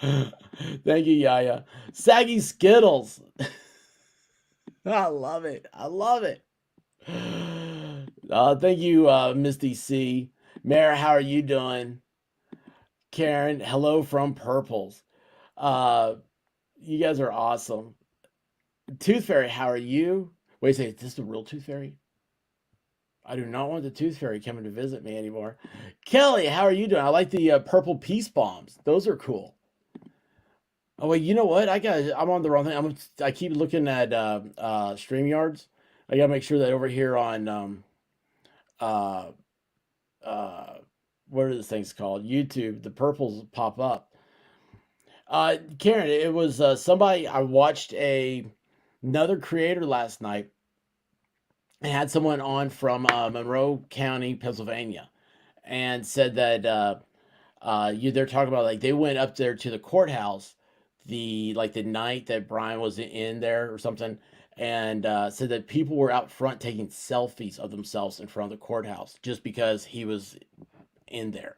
thank you, Yaya. Saggy Skittles. I love it. I love it. Thank you, Misty C. Mara, how are you doing? Karen, hello from Purples. Uh, you guys are awesome. Tooth Fairy, how are you? Wait a second, is this the real Tooth Fairy? I do not want the Tooth Fairy coming to visit me anymore. Kelly, how are you doing? I like the purple peace bombs. Those are cool. Oh wait, you know what? I'm on the wrong thing. I keep looking at StreamYards. I gotta make sure that over here on uh uh what are these things called? YouTube, the purples pop up. Karen, it was somebody I watched another creator last night and had someone on from Monroe County, Pennsylvania, and said that they're talking about like they went up there to the courthouse the night that Brian was in there or something, and said that people were out front taking selfies of themselves in front of the courthouse just because he was in there.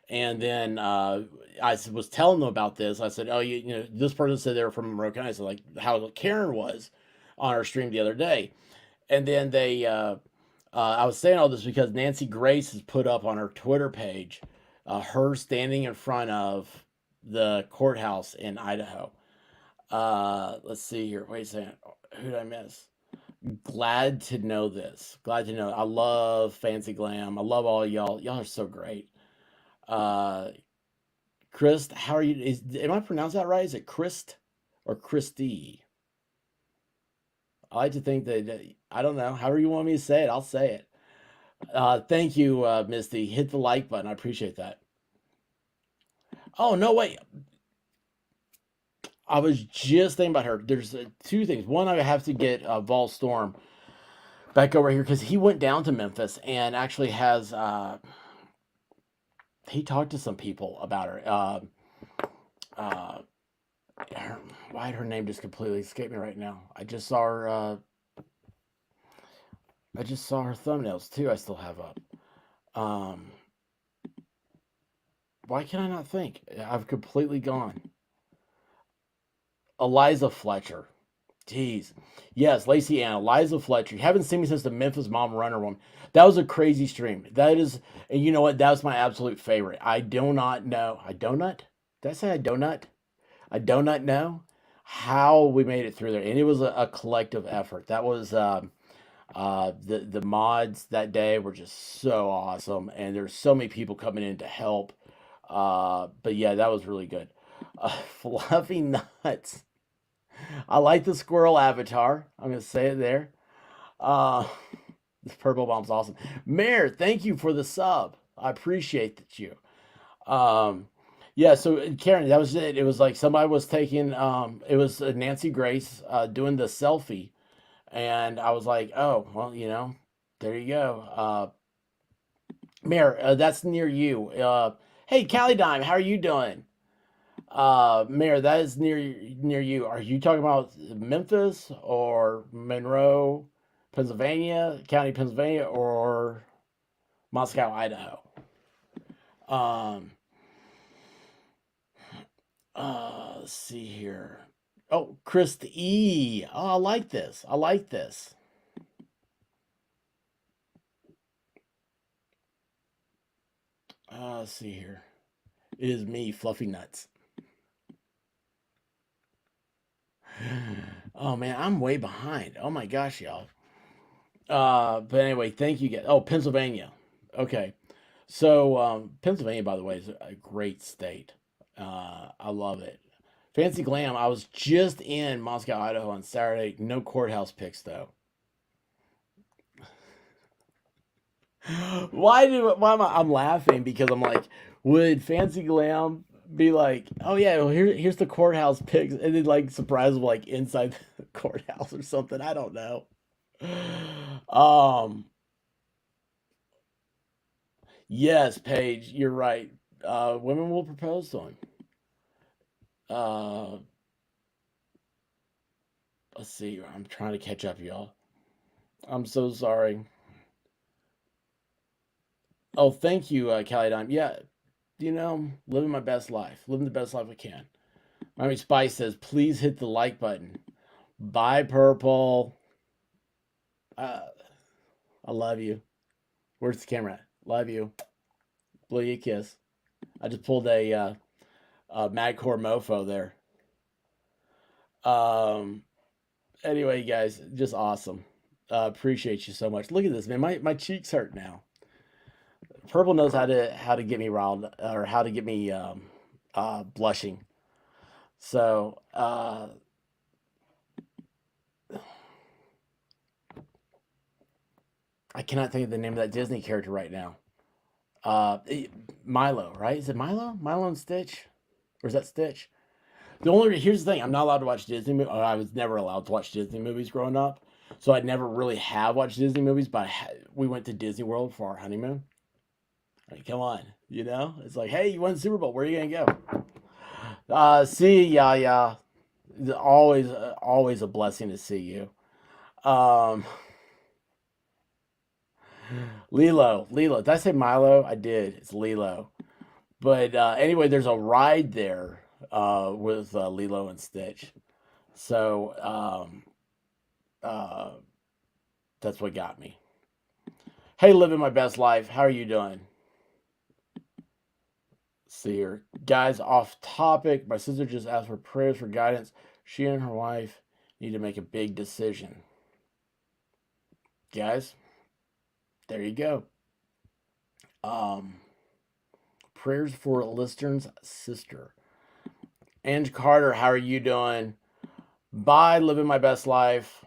And then was telling them about this. I said, "Oh, you know, this person said they were from Monroe County." I said, like how Karen was on our stream the other day, and then I was saying all this because Nancy Grace has put up on her Twitter page her standing in front of the courthouse in Idaho. Let's see here. Wait a second. Who did I miss? Glad to know this. Glad to know. I love Fancy Glam. I love all y'all. Y'all are so great. Uh, Chris, how are you? Am I pronouncing that right? Is it Christ or Christy? I like to think that I don't know. However you want me to say it, I'll say it. Thank you, Misty. Hit the like button. I appreciate that. Oh no, wait. I was just thinking about her. There's two things. One, I have to get Vol Storm back over here because he went down to Memphis and actually has. He talked to some people about her. Uh, why did her name just completely escape me right now? I just saw her. I just saw her thumbnails too. I still have up. Um, why can I not think? I've completely gone. Eliza Fletcher. Jeez. Yes, Lacey Ann, Eliza Fletcher. You haven't seen me since the Memphis Mom Runner one. That was a crazy stream. That is, and you know what? That was my absolute favorite. I do not know. I donut? Did I say I donut? I do not know how we made it through there. And it was a collective effort. That was the mods that day were just so awesome. And there's so many people coming in to help. But yeah, that was really good. Fluffy nuts. I like the squirrel avatar. I'm gonna say it there. Uh, this purple bomb's awesome. Mayor, thank you for the sub. I appreciate that you. Um, yeah. So Karen, that was it. It was like somebody was taking. It was Nancy Grace doing the selfie, and I was like, oh well, you know, there you go. Mayor, that's near you. Hey, Callie Dime, how are you doing? Mayor, that is near you. Are you talking about Memphis or Monroe, Pennsylvania, County, Pennsylvania, or Moscow, Idaho? Um, let's see here. Oh, Christ E. Oh, I like this. I like this. Let's see here. It is me, Fluffy Nuts. Oh man, I'm way behind. Oh my gosh, y'all. But anyway, thank you guys. Oh, Pennsylvania. Okay. So, Pennsylvania, by the way, is a great state. I love it. Fancy Glam, I was just in Moscow, Idaho on Saturday. No courthouse picks, though. Why am I'm laughing because I'm like, would Fancy Glam be like, oh yeah, well here's the courthouse pics, and then like surprise them like inside the courthouse or something. I don't know. Um, yes, Paige, you're right. Women will propose to him. Uh, let's see. I'm trying to catch up, y'all. I'm so sorry. Oh, thank you, Callie Dime. Yeah, living my best life, living the best life I can. Miami Spice says, please hit the like button. Bye, Purple. Uh, I love you. Where's the camera at? Love you. Blow you a kiss. I just pulled a Madcore mofo there. Um. Anyway, guys, just awesome. Appreciate you so much. Look at this, man. My cheeks hurt now. Purple knows how to get me riled or how to get me blushing. So I cannot think of the name of that Disney character right now. Milo, right? Is it Milo? Milo and Stitch, or is that Stitch? Here's the thing: I'm not allowed to watch Disney movies. I was never allowed to watch Disney movies growing up, so I never really have watched Disney movies. But we went to Disney World for our honeymoon. Like, come on, it's like, hey, you won the Super Bowl. Where are you gonna go? See, yeah. Always a blessing to see you. Lilo. Did I say Milo? I did. It's Lilo. But anyway, there's a ride there with Lilo and Stitch. So uh, that's what got me. Hey, living my best life. How are you doing? See here. Guys, off topic. My sister just asked for prayers for guidance. She and her wife need to make a big decision. Guys, there you go. Prayers for Listern's sister. Ange Carter, how are you doing? Bye, living my best life.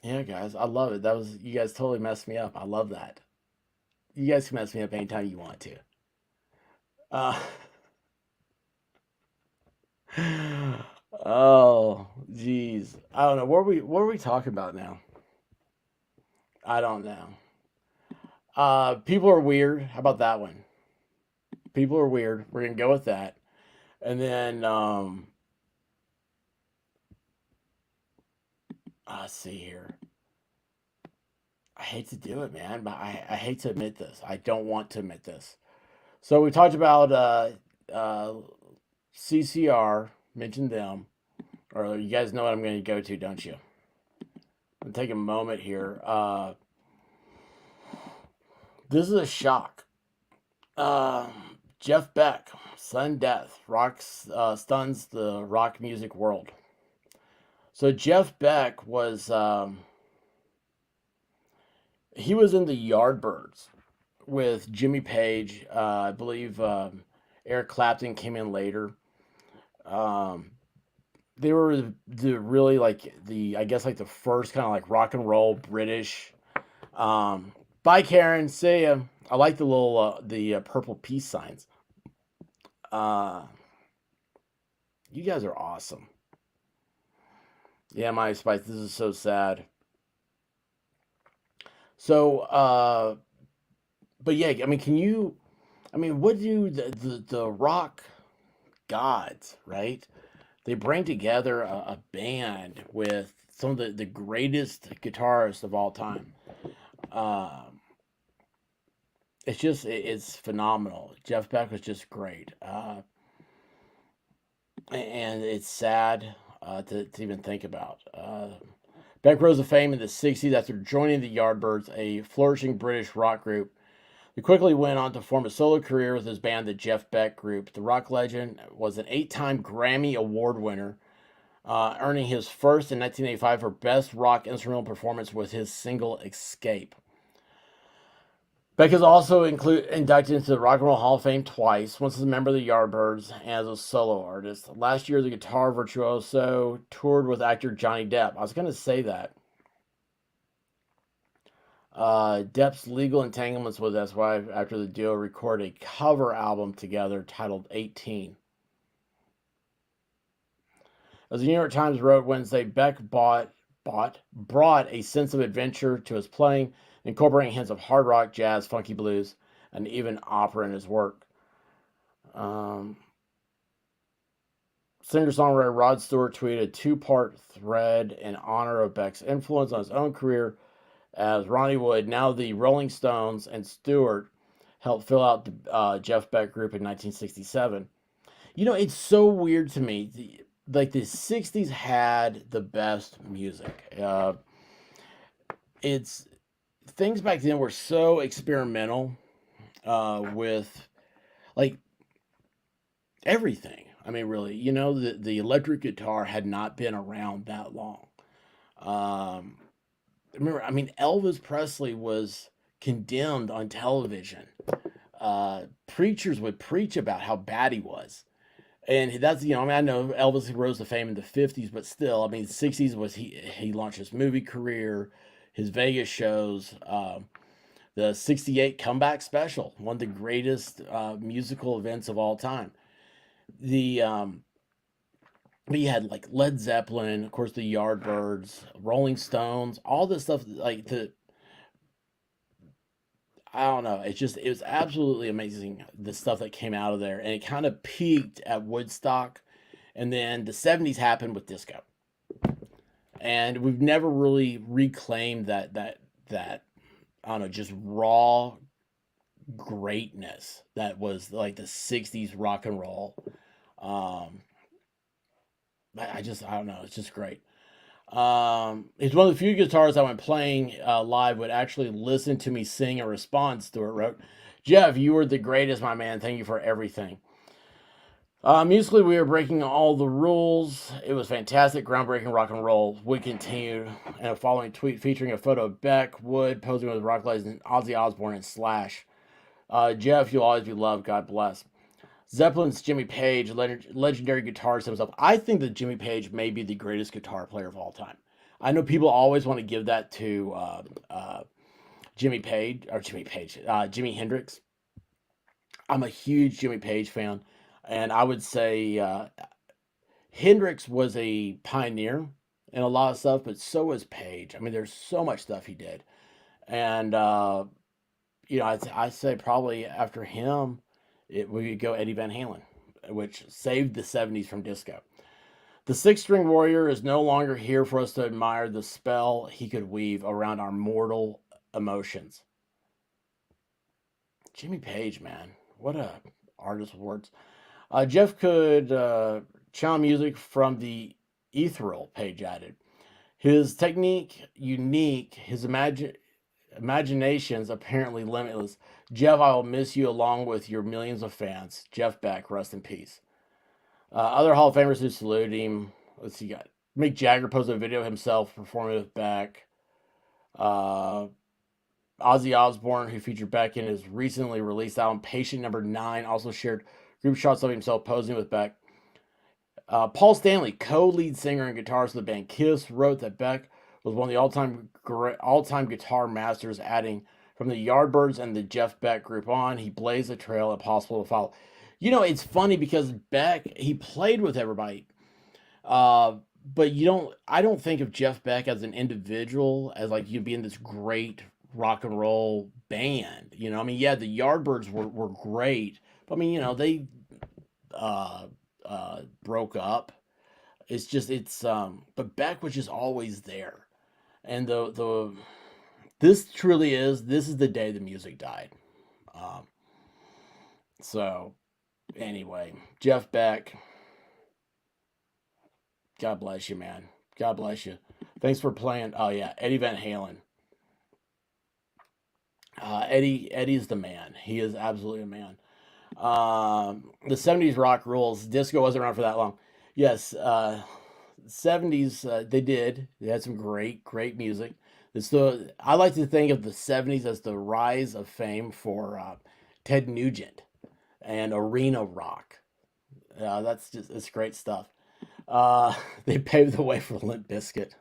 Yeah, guys, I love it. You guys totally messed me up. I love that. You guys can mess me up anytime you want to. Uh, oh, geez. I don't know. What are we talking about now? I don't know. People are weird. How about that one? People are weird. We're gonna go with that. And then let's see here. I hate to do it, man, but I hate to admit this. I don't want to admit this. So we talked about CCR, mentioned them, or you guys know what I'm going to go to, don't you? I'm take a moment here. This is a shock. Jeff Beck, sudden death, stuns the rock music world. So Jeff Beck was he was in the Yardbirds with Jimmy Page. I believe Eric Clapton came in later. They were really like I guess like the first kind of like rock and roll British. Bye, Karen. See ya. I like the little purple peace signs. You guys are awesome. Yeah, my Spice. This is so sad. So, but yeah, I mean, what do the rock gods, right? They bring together a band with some of the greatest guitarists of all time. It's phenomenal. Jeff Beck was just great. And it's sad to even think about. Beck rose to fame in the 60s after joining the Yardbirds, a flourishing British rock group. He quickly went on to form a solo career with his band, the Jeff Beck Group. The rock legend was an 8-time Grammy Award winner, earning his first in 1985 for Best Rock Instrumental Performance with his single Escape. Beck is also inducted into the Rock and Roll Hall of Fame twice, once as a member of the Yardbirds and as a solo artist. Last year, the guitar virtuoso toured with actor Johnny Depp. I was going to say that. Depp's legal entanglements with his wife after the duo recorded a cover album together titled 18. As the New York Times wrote Wednesday, Beck brought a sense of adventure to his playing incorporating hints of hard rock, jazz, funky blues, and even opera in his work. Singer-songwriter Rod Stewart tweeted a two-part thread in honor of Beck's influence on his own career as Ronnie Wood, now the Rolling Stones, and Stewart helped fill out the Jeff Beck group in 1967. You know, it's so weird to me. The 60s had the best music. It's things back then were so experimental with like everything. I mean, really, you know, the electric guitar had not been around that long. Remember, I mean, Elvis Presley was condemned on television. Preachers would preach about how bad he was. And that's, you know, I mean, I know Elvis rose to fame in the 50s, but still, I mean, the 60s was he launched his movie career, his Vegas shows, the 68 comeback special, one of the greatest musical events of all time. The But you had like Led Zeppelin, of course, the Yardbirds, Rolling Stones, all this stuff. Like I don't know. It was absolutely amazing the stuff that came out of there, and it kind of peaked at Woodstock, and then the '70s happened with disco, and we've never really reclaimed that I don't know, just raw greatness that was like the '60s rock and roll. Um, I don't know. It's just great. He's one of the few guitarists that when playing live would actually listen to me sing and respond, Stewart wrote. Jeff, you were the greatest, my man. Thank you for everything. Musically, we were breaking all the rules. It was fantastic, groundbreaking rock and roll. Wood continued, and a following tweet featuring a photo of Beck, Wood, posing with rock legends Ozzy Osbourne and Slash. Jeff, you'll always be loved. God bless. Zeppelin's Jimmy Page, legendary guitarist himself. I think that Jimmy Page may be the greatest guitar player of all time. I know people always want to give that to Jimmy Hendrix. I'm a huge Jimmy Page fan, and I would say Hendrix was a pioneer in a lot of stuff, but so was Page. I mean, there's so much stuff he did, and you know, I say probably after him, we could go Eddie Van Halen, which saved the '70s from disco. The six-string warrior is no longer here for us to admire the spell he could weave around our mortal emotions. Jimmy Page, man, what a artist with words. Jeff could channel music from the ethereal, Page added. His technique unique, his imagination's apparently limitless. Jeff, I will miss you along with your millions of fans. Jeff Beck, rest in peace. Other Hall of Famers who salute him. Let's see, got Mick Jagger posted a video of himself performing with Beck. Ozzy Osbourne, who featured Beck in his recently released album Patient Number 9, also shared group shots of himself posing with Beck. Paul Stanley, co-lead singer and guitarist of the band Kiss, wrote that Beck was one of the all-time guitar masters, adding, from the Yardbirds and the Jeff Beck group on, he blazed a trail impossible to follow. You know, it's funny because Beck, he played with everybody. But I don't think of Jeff Beck as an individual, as like you being this great rock and roll band. You know, I mean, yeah, the Yardbirds were great, but I mean, you know, they broke up. But Beck was just always there. And this is the day the music died. So anyway, Jeff Beck, God bless you, man. God bless you. Thanks for playing. Oh yeah, Eddie Van Halen. Eddie's the man. He is absolutely a man. The '70s rock rules. Disco wasn't around for that long. Yes, '70s they had some great music. I like to think of the '70s as the rise of fame for Ted Nugent and arena rock. It's great stuff. They paved the way for Limp Bizkit.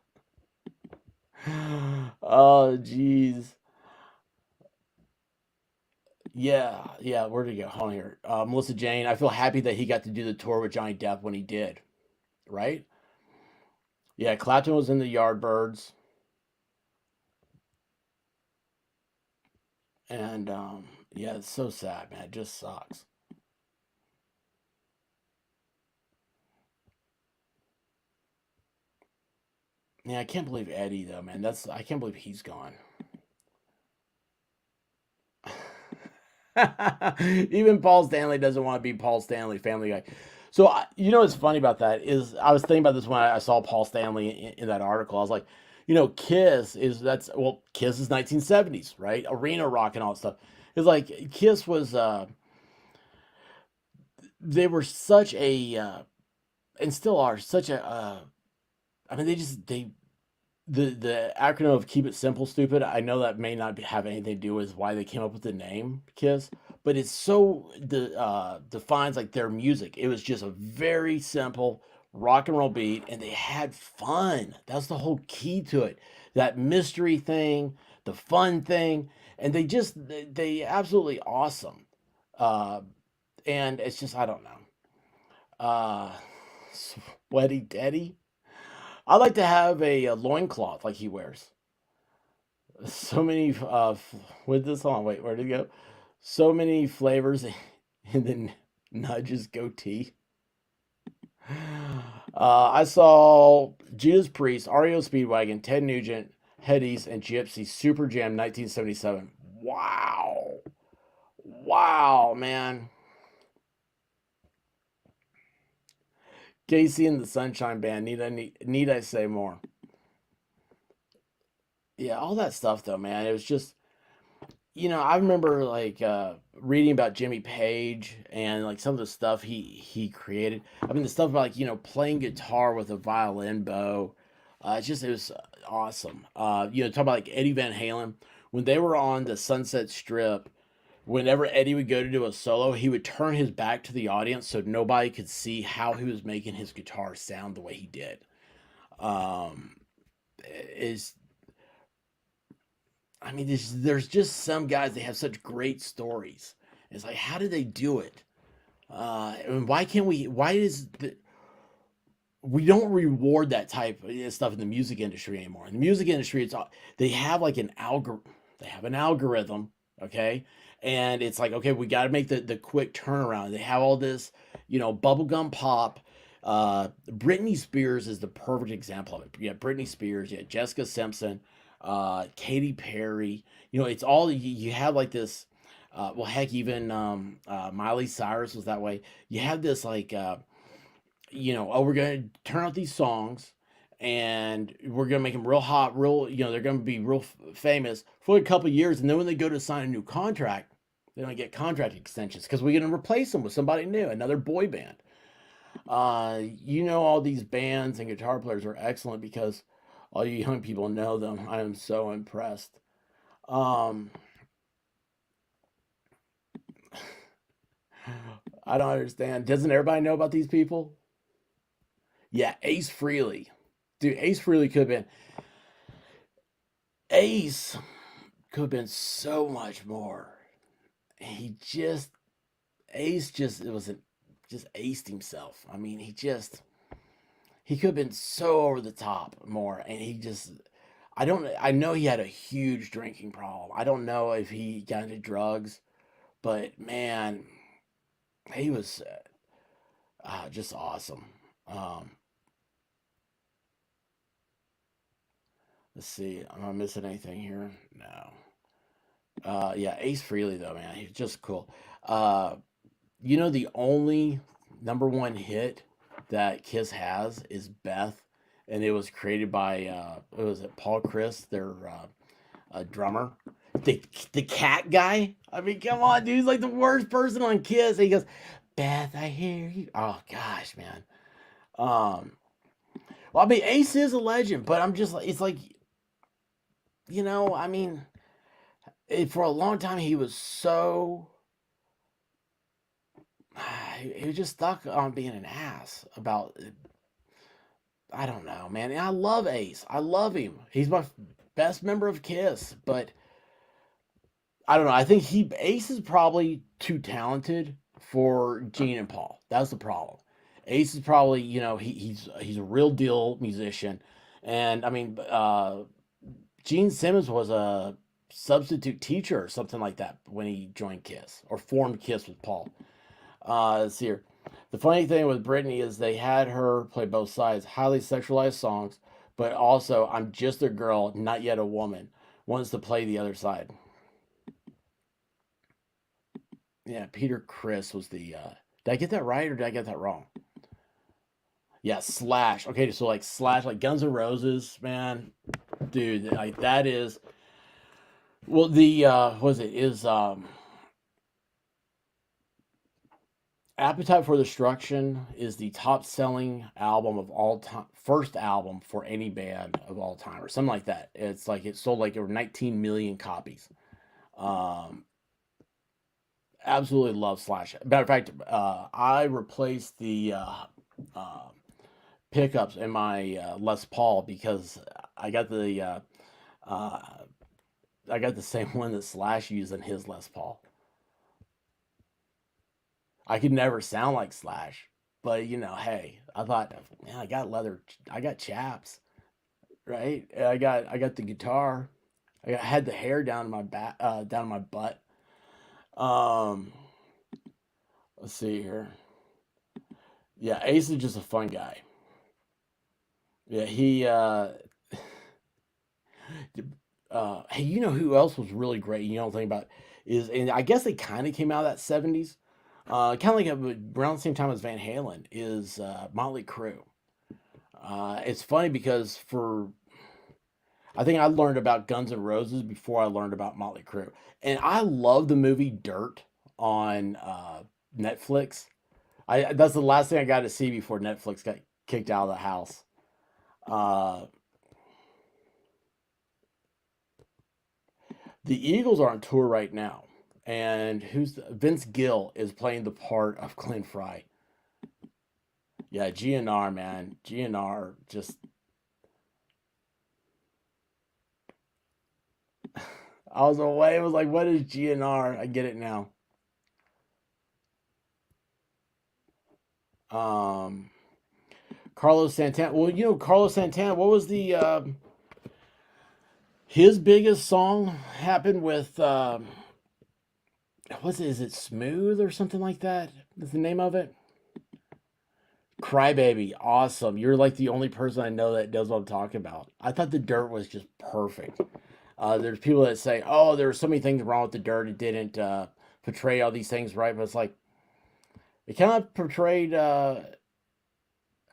Oh, jeez. Yeah. Where'd he go? Hold on here. Melissa Jane. I feel happy that he got to do the tour with Johnny Depp when he did. Right? Yeah, Clapton was in the Yardbirds. And yeah, it's so sad, man. It just sucks. Yeah, I can't believe Eddie though, man. I can't believe he's gone. Even Paul Stanley doesn't want to be Paul Stanley, Family Guy. So you know what's funny about that is I was thinking about this when I saw Paul Stanley in that article. I was like, you know, Kiss is 1970s, right? Arena rock and all that stuff. It's like Kiss was they were such a and still are such a I mean they the acronym of keep it simple stupid. I know that may not have anything to do with why they came up with the name Kiss, but it's so defines like their music. It was just a very simple rock and roll beat, and they had fun. That's the whole key to it. That mystery thing, the fun thing, and they absolutely awesome. uh and it's just I don't know. uh Sweaty Daddy. I like to have a loincloth like he wears. So many with this on. Wait, where did it go? So many flavors and then Nudge's goatee. I saw Judas Priest, REO Speedwagon, Ted Nugent, Headies, and Gypsy Super Jam 1977. Wow. Wow, man. Casey and the Sunshine Band. Need I say more? Yeah, all that stuff though, man. It was just I remember like reading about Jimmy Page and like some of the stuff he created. I mean, the stuff about like playing guitar with a violin bow. It was awesome. Talk about like Eddie Van Halen when they were on the Sunset Strip. Whenever Eddie would go to do a solo, he would turn his back to the audience so nobody could see how he was making his guitar sound the way he did. Um, is I mean, there's just some guys they have such great stories. It's like, how did they do it? And why can't we? Why is the we don't reward that type of stuff in the music industry anymore? In the music industry, they have like they have an algorithm, okay, and it's like, okay, we got to make the quick turnaround. They have all this, bubblegum pop. Britney Spears is the perfect example of it. Yeah, Britney Spears, yeah, Jessica Simpson, Katy Perry. It's all you have like this. Well, heck, even Miley Cyrus was that way. You have this like, oh, we're gonna turn out these songs, and we're gonna make them real hot, real. They're gonna be real famous for a couple years, and then when they go to sign a new contract, they don't get contract extensions because we're gonna replace them with somebody new, another boy band. All these bands and guitar players are excellent because all you young people know them. I am so impressed. Um, I don't understand. Doesn't everybody know about these people? Yeah, Ace Frehley. Dude, Ace Frehley could have been Ace could have been so much more. He just Ace just it was a, just aced himself. I mean, he could have been so over the top more, and I know he had a huge drinking problem. I don't know if he got into drugs, but man, he was just awesome. Um, let's see, am I missing anything here? No. Yeah, Ace Frehley though, man, he's just cool. Uh, the only number one hit that Kiss has is Beth, and it was created by what was it, Paul Chris, their drummer, the cat guy. I mean, come on, dude, he's like the worst person on Kiss. And he goes, Beth, I hear you. Oh gosh, man. Um, well, I mean, Ace is a legend, but I'm just like, it's like, I mean, for a long time he was so he was just stuck on being an ass about I don't know, man. And I love Ace. I love him. He's my best member of Kiss, but I don't know. I think Ace is probably too talented for Gene and Paul. That's the problem. Ace is probably, he's a real deal musician, and I mean, Gene Simmons was a substitute teacher or something like that when he joined Kiss or formed Kiss with Paul. Let's see here. The funny thing with Britney is they had her play both sides, highly sexualized songs, but also I'm just a girl, not yet a woman. Wants to play the other side. Yeah, Peter Criss was the. Did I get that right or did I get that wrong? Yeah, Slash. Okay, so like Slash, like Guns N' Roses, man, dude, like that is. Well, the was it is Appetite for Destruction is the top selling album of all time, first album for any band of all time, or something like that. It's like it sold like over 19 million copies. Um, Absolutely love Slash. Matter of fact, I replaced the uh, pickups in my Les Paul because I got the uh, I got the same one that Slash used in his Les Paul. I could never sound like Slash, but hey, I thought, man, I got leather, I got chaps, right? I got the guitar, had the hair down my back, down my butt. Um, let's see here. Yeah, Ace is just a fun guy. Yeah, he. Hey, you know who else was really great? You know, think about is, and I guess they kind of came out of that '70s, kind of like around the same time as Van Halen is Motley Crue. It's funny because I think I learned about Guns N' Roses before I learned about Motley Crue, and I love the movie Dirt on Netflix. I That's the last thing I got to see before Netflix got kicked out of the house. Uh, the Eagles are on tour right now, and Vince Gill is playing the part of Clint Fry. Yeah, GNR man, GNR just. I was away. It was like, what is GNR? I get it now. Um, Carlos Santana. Well, Carlos Santana. What was the his biggest song happened with what's it? Is it Smooth or something like that? Is the name of it? Crybaby. Awesome. You're like the only person I know that knows what I'm talking about. I thought the Dirt was just perfect. There's people that say, "Oh, there were so many things wrong with the Dirt. It didn't portray all these things right." But it's like it kind of portrayed.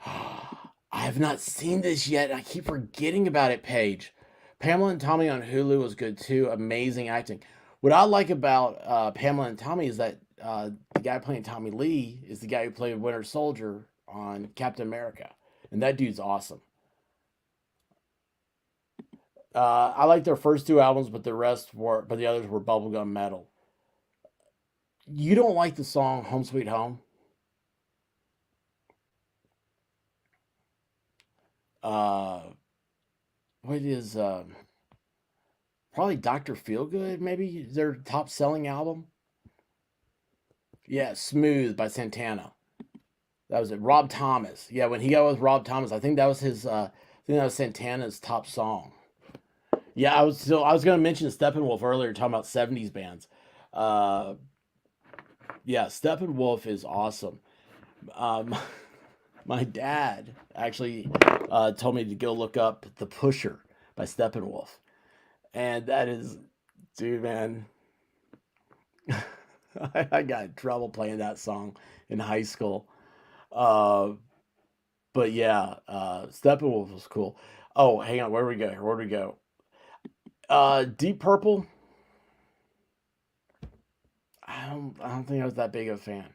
I have not seen this yet. I keep forgetting about it, Paige. Pamela and Tommy on Hulu was good too. Amazing acting. What I like about Pamela and Tommy is that the guy playing Tommy Lee is the guy who played Winter Soldier on Captain America, and that dude's awesome. I like their first two albums, but the others were bubblegum metal. You don't like the song "Home Sweet Home"? Uh, what is probably Doctor Feelgood? Maybe their top selling album. Yeah, "Smooth" by Santana. That was it. Rob Thomas. Yeah, when he got with Rob Thomas, I think that was his. I think that was Santana's top song. Yeah, I was going to mention Steppenwolf earlier, talking about '70s bands. Uh, yeah, Steppenwolf is awesome. Um, my dad actually told me to go look up "The Pusher" by Steppenwolf, and that is, dude, man. I got in trouble playing that song in high school. Uh, but yeah, Steppenwolf was cool. Oh, hang on, where do we go? Where do we go? Deep Purple. I don't think I was that big of a fan.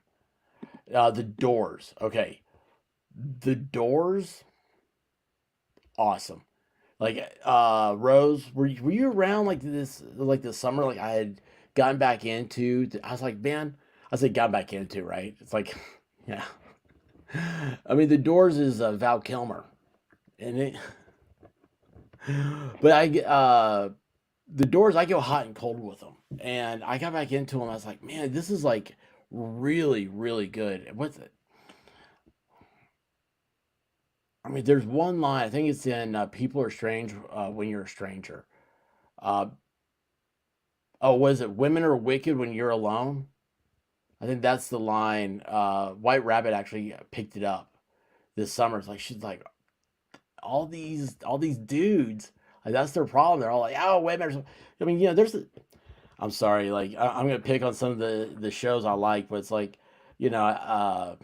The Doors. Okay, the Doors. Awesome. Like Rose, were you around like this summer? Like I had gotten back into. I was like, man, I said got back into, right? It's like, yeah. I mean, the Doors is Val Kilmer, and it. But the Doors, I go hot and cold with them, and I got back into them. I was like, man, this is like really, really good. What's it? I mean, there's one line. I think it's in "People Are Strange When You're a Stranger." Uh, Oh, was it "Women are wicked when you're alone"? I think that's the line. White Rabbit actually picked it up this summer. It's like she's like all these dudes. Like that's their problem. They're all like, oh, women. I mean, there's. I'm sorry. Like I'm gonna pick on some of the shows I like, but it's like, you know,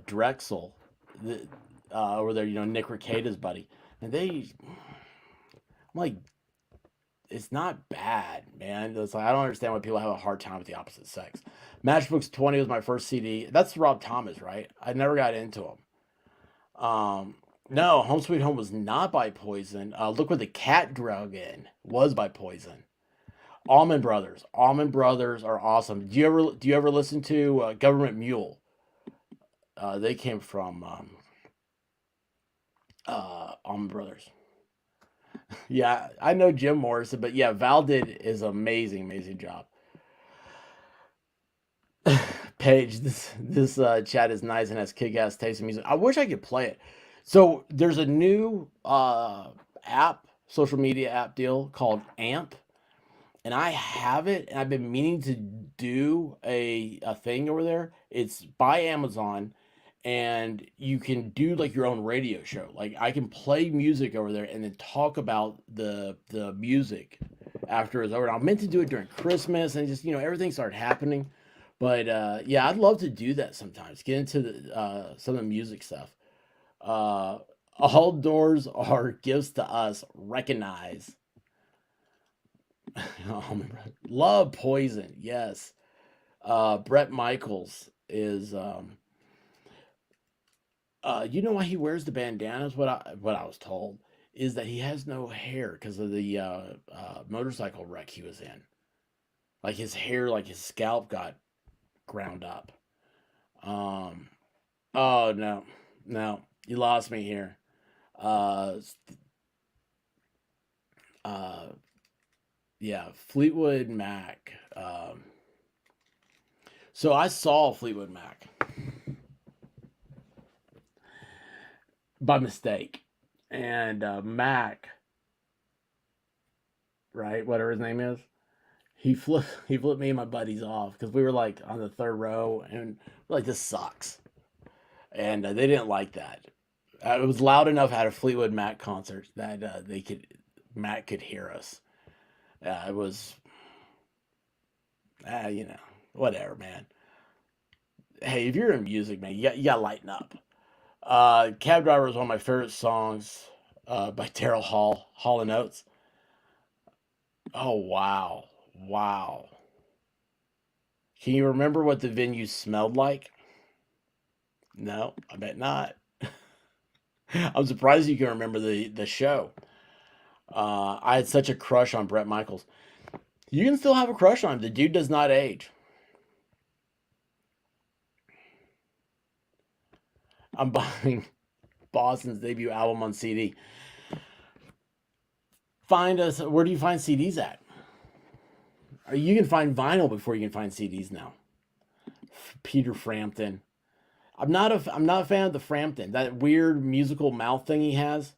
Drexel, the, over there. Nick Rekieta's buddy, and I'm like, it's not bad, man. It's like I don't understand why people have a hard time with the opposite sex. Matchbooks 20 was my first CD. That's Rob Thomas, right? I never got into him. No, Home Sweet Home was not by Poison. Look What the Cat Drug In was by Poison. Allman Brothers. Allman Brothers are awesome. Do you ever listen to Government Mule? They came from Allman Brothers. Yeah, I know Jim Morrison, but yeah, Val did his amazing, amazing job. Paige, this chat is nice and has kick-ass taste in music. I wish I could play it. So there's a new social media app deal called Amp, and I have it, and I've been meaning to do a thing over there. It's by Amazon, and you can do like your own radio show. Like I can play music over there and then talk about the music after it's over. I meant to do it during Christmas, and just everything started happening. But yeah, I'd love to do that sometimes. Get into some of the music stuff. Uh, all doors are gifts to us. Recognize. Oh, love Poison. Yes. Brett Michaels is. You know why he wears the bandanas? What I was told is that he has no hair because of the motorcycle wreck he was in. Like his hair, like his scalp got ground up. Um. Oh no, no, you lost me here. Uh. Uh. Yeah, Fleetwood Mac. So I saw Fleetwood Mac by mistake, and Mac, right, whatever his name is, he flipped me and my buddies off because we were like on the third row, and we're like, this sucks, and they didn't like that. It was loud enough at a Fleetwood Mac concert that Mac could hear us. It was, whatever, man. Hey, if you're in music, man, you gotta lighten up. Cab Driver is one of my favorite songs by Daryl Hall, Hall and Oates. Oh, wow. Wow. Can you remember what the venue smelled like? No, I bet not. I'm surprised you can remember the show. I had such a crush on Brett Michaels. You can still have a crush on him. The dude does not age. I'm buying Boston's debut album on CD. Find us. Where do you find CDs at? You can find vinyl before you can find CDs now. Peter Frampton. I'm not a fan of the Frampton. That weird musical mouth thing he has.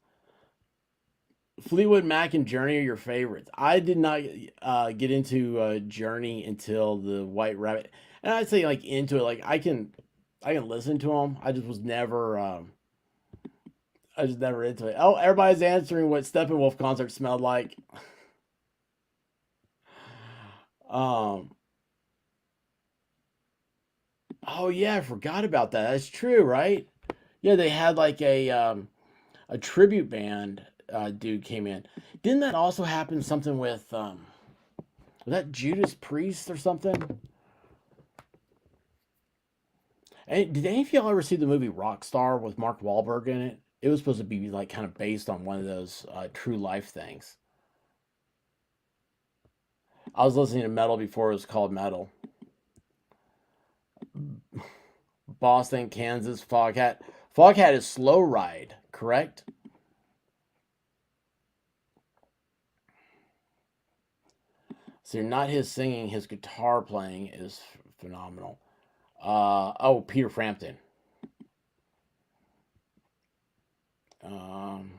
Fleetwood Mac and Journey are your favorites. I did not get into Journey until the White Rabbit, and I'd say like into it. Like I can listen to them. I just never into it. Oh, everybody's answering what Steppenwolf concert smelled like. Um. Oh yeah, I forgot about that. That's true, right? Yeah, they had like a tribute band dude came in. Didn't that also happen something with was that Judas Priest or something? And did any of y'all ever see the movie Rockstar with Mark Wahlberg in it? It was supposed to be like kind of based on one of those true life things. I was listening to metal before it was called metal. Boston, Kansas, Foghat. Foghat is Slow Ride, correct? So you're not his singing, his guitar playing is phenomenal. Oh, Peter Frampton. Um,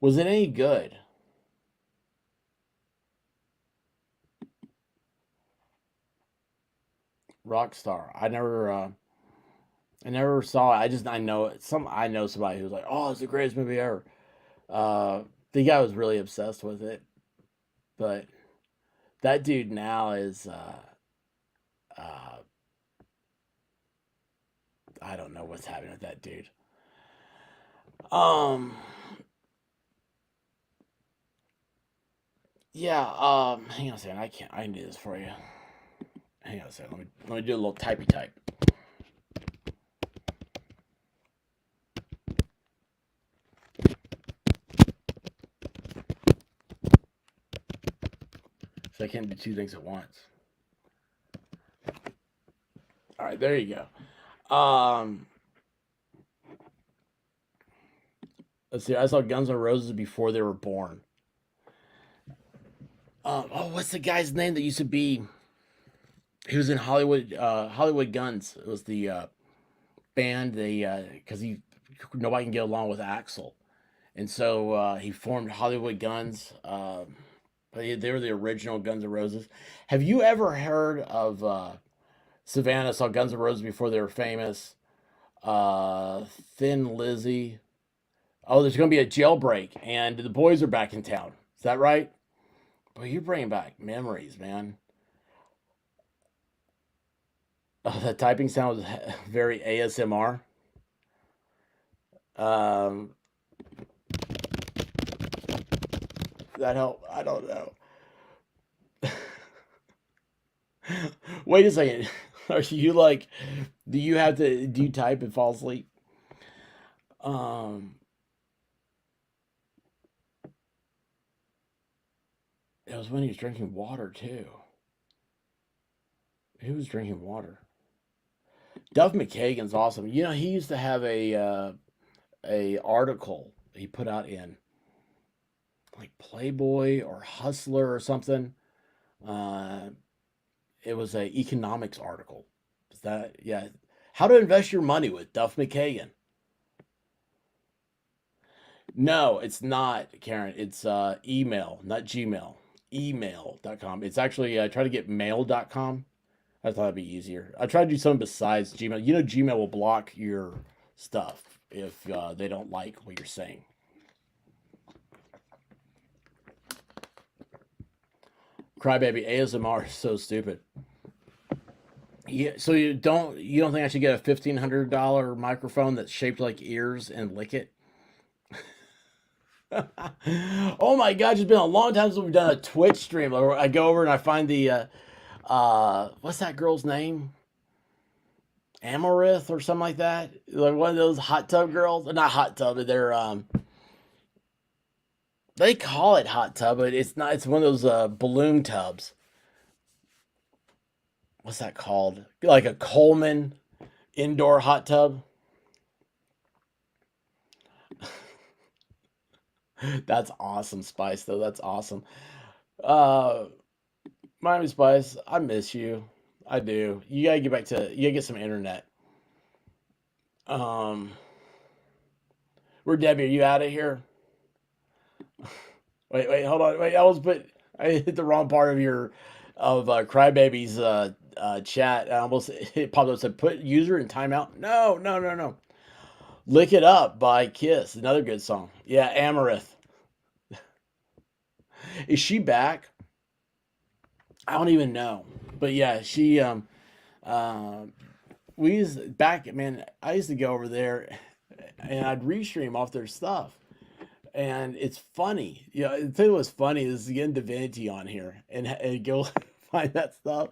was it any good? Rockstar. I never saw it. I know it. I know somebody who's like, oh, it's the greatest movie ever. The guy was really obsessed with it, but that dude now is uh, I don't know what's happening with that dude. Um, yeah. Hang on a second. I can do this for you. Hang on a second. Let me do a little typey type. So I can't do two things at once. All right, there you go. Let's see. I saw Guns N' Roses before they were born. Oh, what's the guy's name that used to be? He was in Hollywood Guns. It was the band. They because he nobody can get along with Axl, and so he formed Hollywood Guns. They were the original Guns N' Roses. Have you ever heard of Savannah? Saw Guns N' Roses before they were famous. Thin Lizzy. Oh, there's going to be a jailbreak, and the boys are back in town. Is that right? Boy, you're bringing back memories, man. Oh, that typing sound was very ASMR. Um, that help? I don't know. Wait a second. Are you like? Do you have to? Do you type and fall asleep? Um, it was when he was drinking water too. He was drinking water. Duff McKagan's awesome. You know, he used to have a article he put out in like Playboy or Hustler or something. Uh, it was a economics article. Is that yeah? How to invest your money with Duff McKagan? No, it's not, Karen. It's email, not Gmail. Email.com. It's actually I try to get mail.com. I thought it'd be easier. I tried to do something besides Gmail. You know, Gmail will block your stuff if they don't like what you're saying. Crybaby ASMR is so stupid. Yeah, so you don't think I should get a $1,500 microphone that's shaped like ears and lick it? Oh my gosh, it's been a long time since we've done a Twitch stream. I go over and I find the what's that girl's name? Amarith or something like that. Like one of those hot tub girls. Not hot tub, but they're they call it hot tub, but it's not. It's one of those balloon tubs. What's that called? Like a Coleman indoor hot tub. That's awesome, Spice. Though that's awesome. Uh, Miami Spice, I miss you. I do. You gotta get back to. You gotta get some internet. Um, where Debbie? Are you out of here? Wait, hold on. Wait, I hit the wrong part of your of Crybaby's chat. I almost it popped up said put user in timeout. No, no, no, no. Lick It Up by Kiss, another good song. Yeah, Amarith. Is she back? I don't even know. But yeah, she uh, we used back man, I used to go over there and I'd restream off their stuff. And it's funny. You know, the thing that was funny is getting Divinity on here and go find that stuff.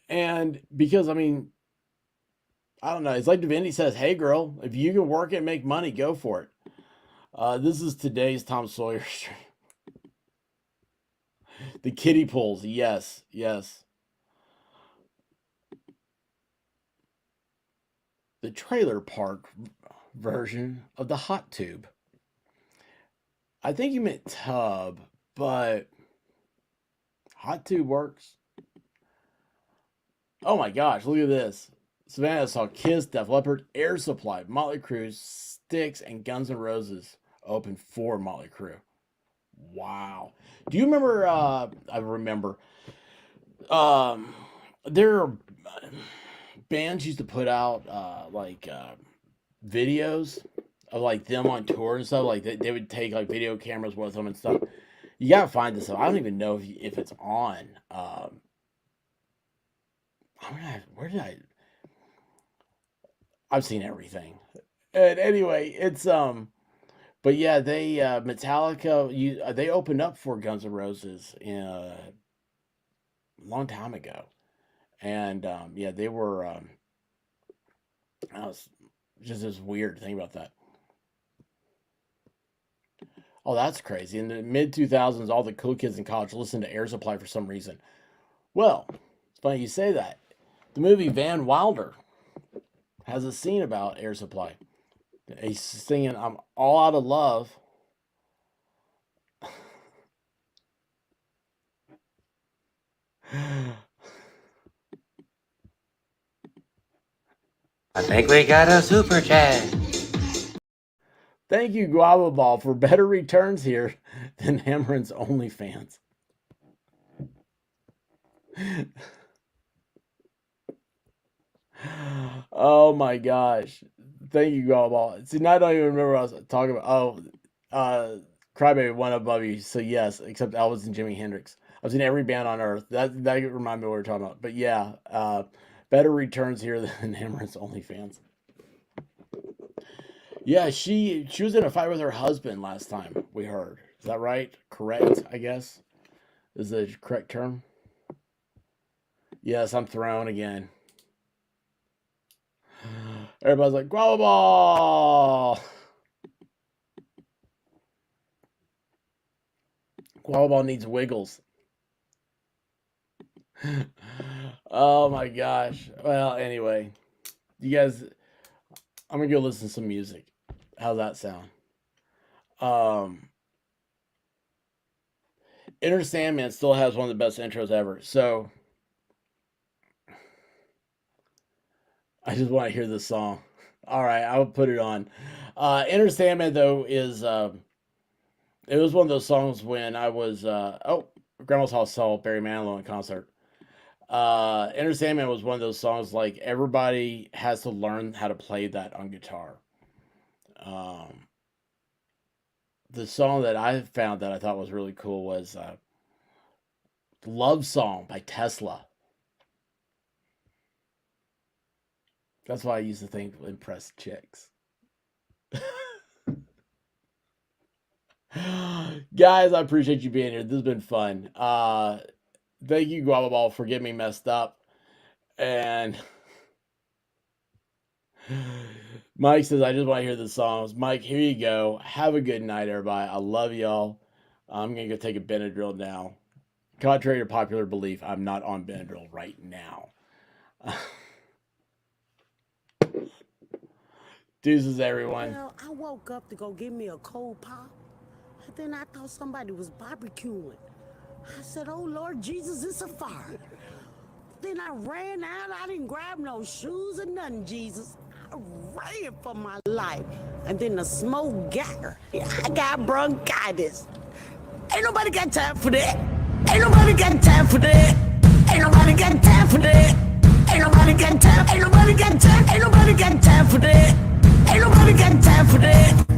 And because I mean, I don't know, it's like Divinity says, "Hey girl, if you can work it and make money, go for it." This is today's Tom Sawyer stream. The kiddie pools, yes, yes. The trailer park version of the hot tube. I think you meant tub, but hot tube works. Oh my gosh, look at this. Savannah saw Kiss, Def Leppard, Air Supply, Motley Crue, Styx, and Guns N' Roses open for Motley Crue. Wow. Do you remember? I remember. Um, there are bands used to put out videos of like them on tour and stuff. Like they would take like video cameras with them and stuff. You gotta find this stuff. I don't even know if it's on. Where did I? I've seen everything. And anyway, it's but yeah, they Metallica. They opened up for Guns N' Roses a long time ago, and yeah, they were. I was just this weird thing about that. Oh, that's crazy. In the mid 2000s, all the cool kids in college listened to Air Supply for some reason. Well, it's funny you say that. The movie Van Wilder has a scene about Air Supply. He's singing "I'm All Out of Love." I think we got a super chat. Thank you, Guava Ball, for better returns here than Hammeren's OnlyFans. Oh my gosh. Thank you, Guava Ball. See, now I don't even remember what I was talking about. Oh, Crybaby went above you, so yes, except Elvis and Jimi Hendrix. I've seen every band on earth. That reminded me of what we were talking about. But yeah, better returns here than Hammeren's OnlyFans. Yeah, she was in a fight with her husband last time we heard. Is that right? Correct, I guess, is the correct term. Yes, I'm thrown again. Everybody's like, Guava Ball! Guava Ball needs wiggles. Oh my gosh. Well, anyway, you guys, I'm gonna go listen to some music. How's that sound? Enter Sandman still has one of the best intros ever. So I just want to hear this song. All right, I'll put it on. Enter Sandman though is it was one of those songs when I was Grandma's House saw Barry Manilow in concert. Enter Sandman was one of those songs like everybody has to learn how to play that on guitar. The song that I found that I thought was really cool was Love Song by Tesla. That's why I used to think impress chicks. Guys, I appreciate you being here. This has been fun. Thank you, Guava Ball, for getting me messed up. And Mike says, I just want to hear the songs. Mike, here you go. Have a good night, everybody. I love y'all. I'm going to go take a Benadryl now. Contrary to popular belief, I'm not on Benadryl right now. Deuces, everyone. Well, I woke up to go get me a cold pop. And then I thought somebody was barbecuing. I said, oh, Lord Jesus, it's a fire. Then I ran out. I didn't grab no shoes or nothing, Jesus. I ran for my life. And then the smoke got her. I got bronchitis. Ain't nobody got time for that. Ain't nobody got time for that. Ain't nobody got time for that. Ain't nobody got time. Ain't nobody got time. Ain't nobody got time for that. Ain't nobody got time for that.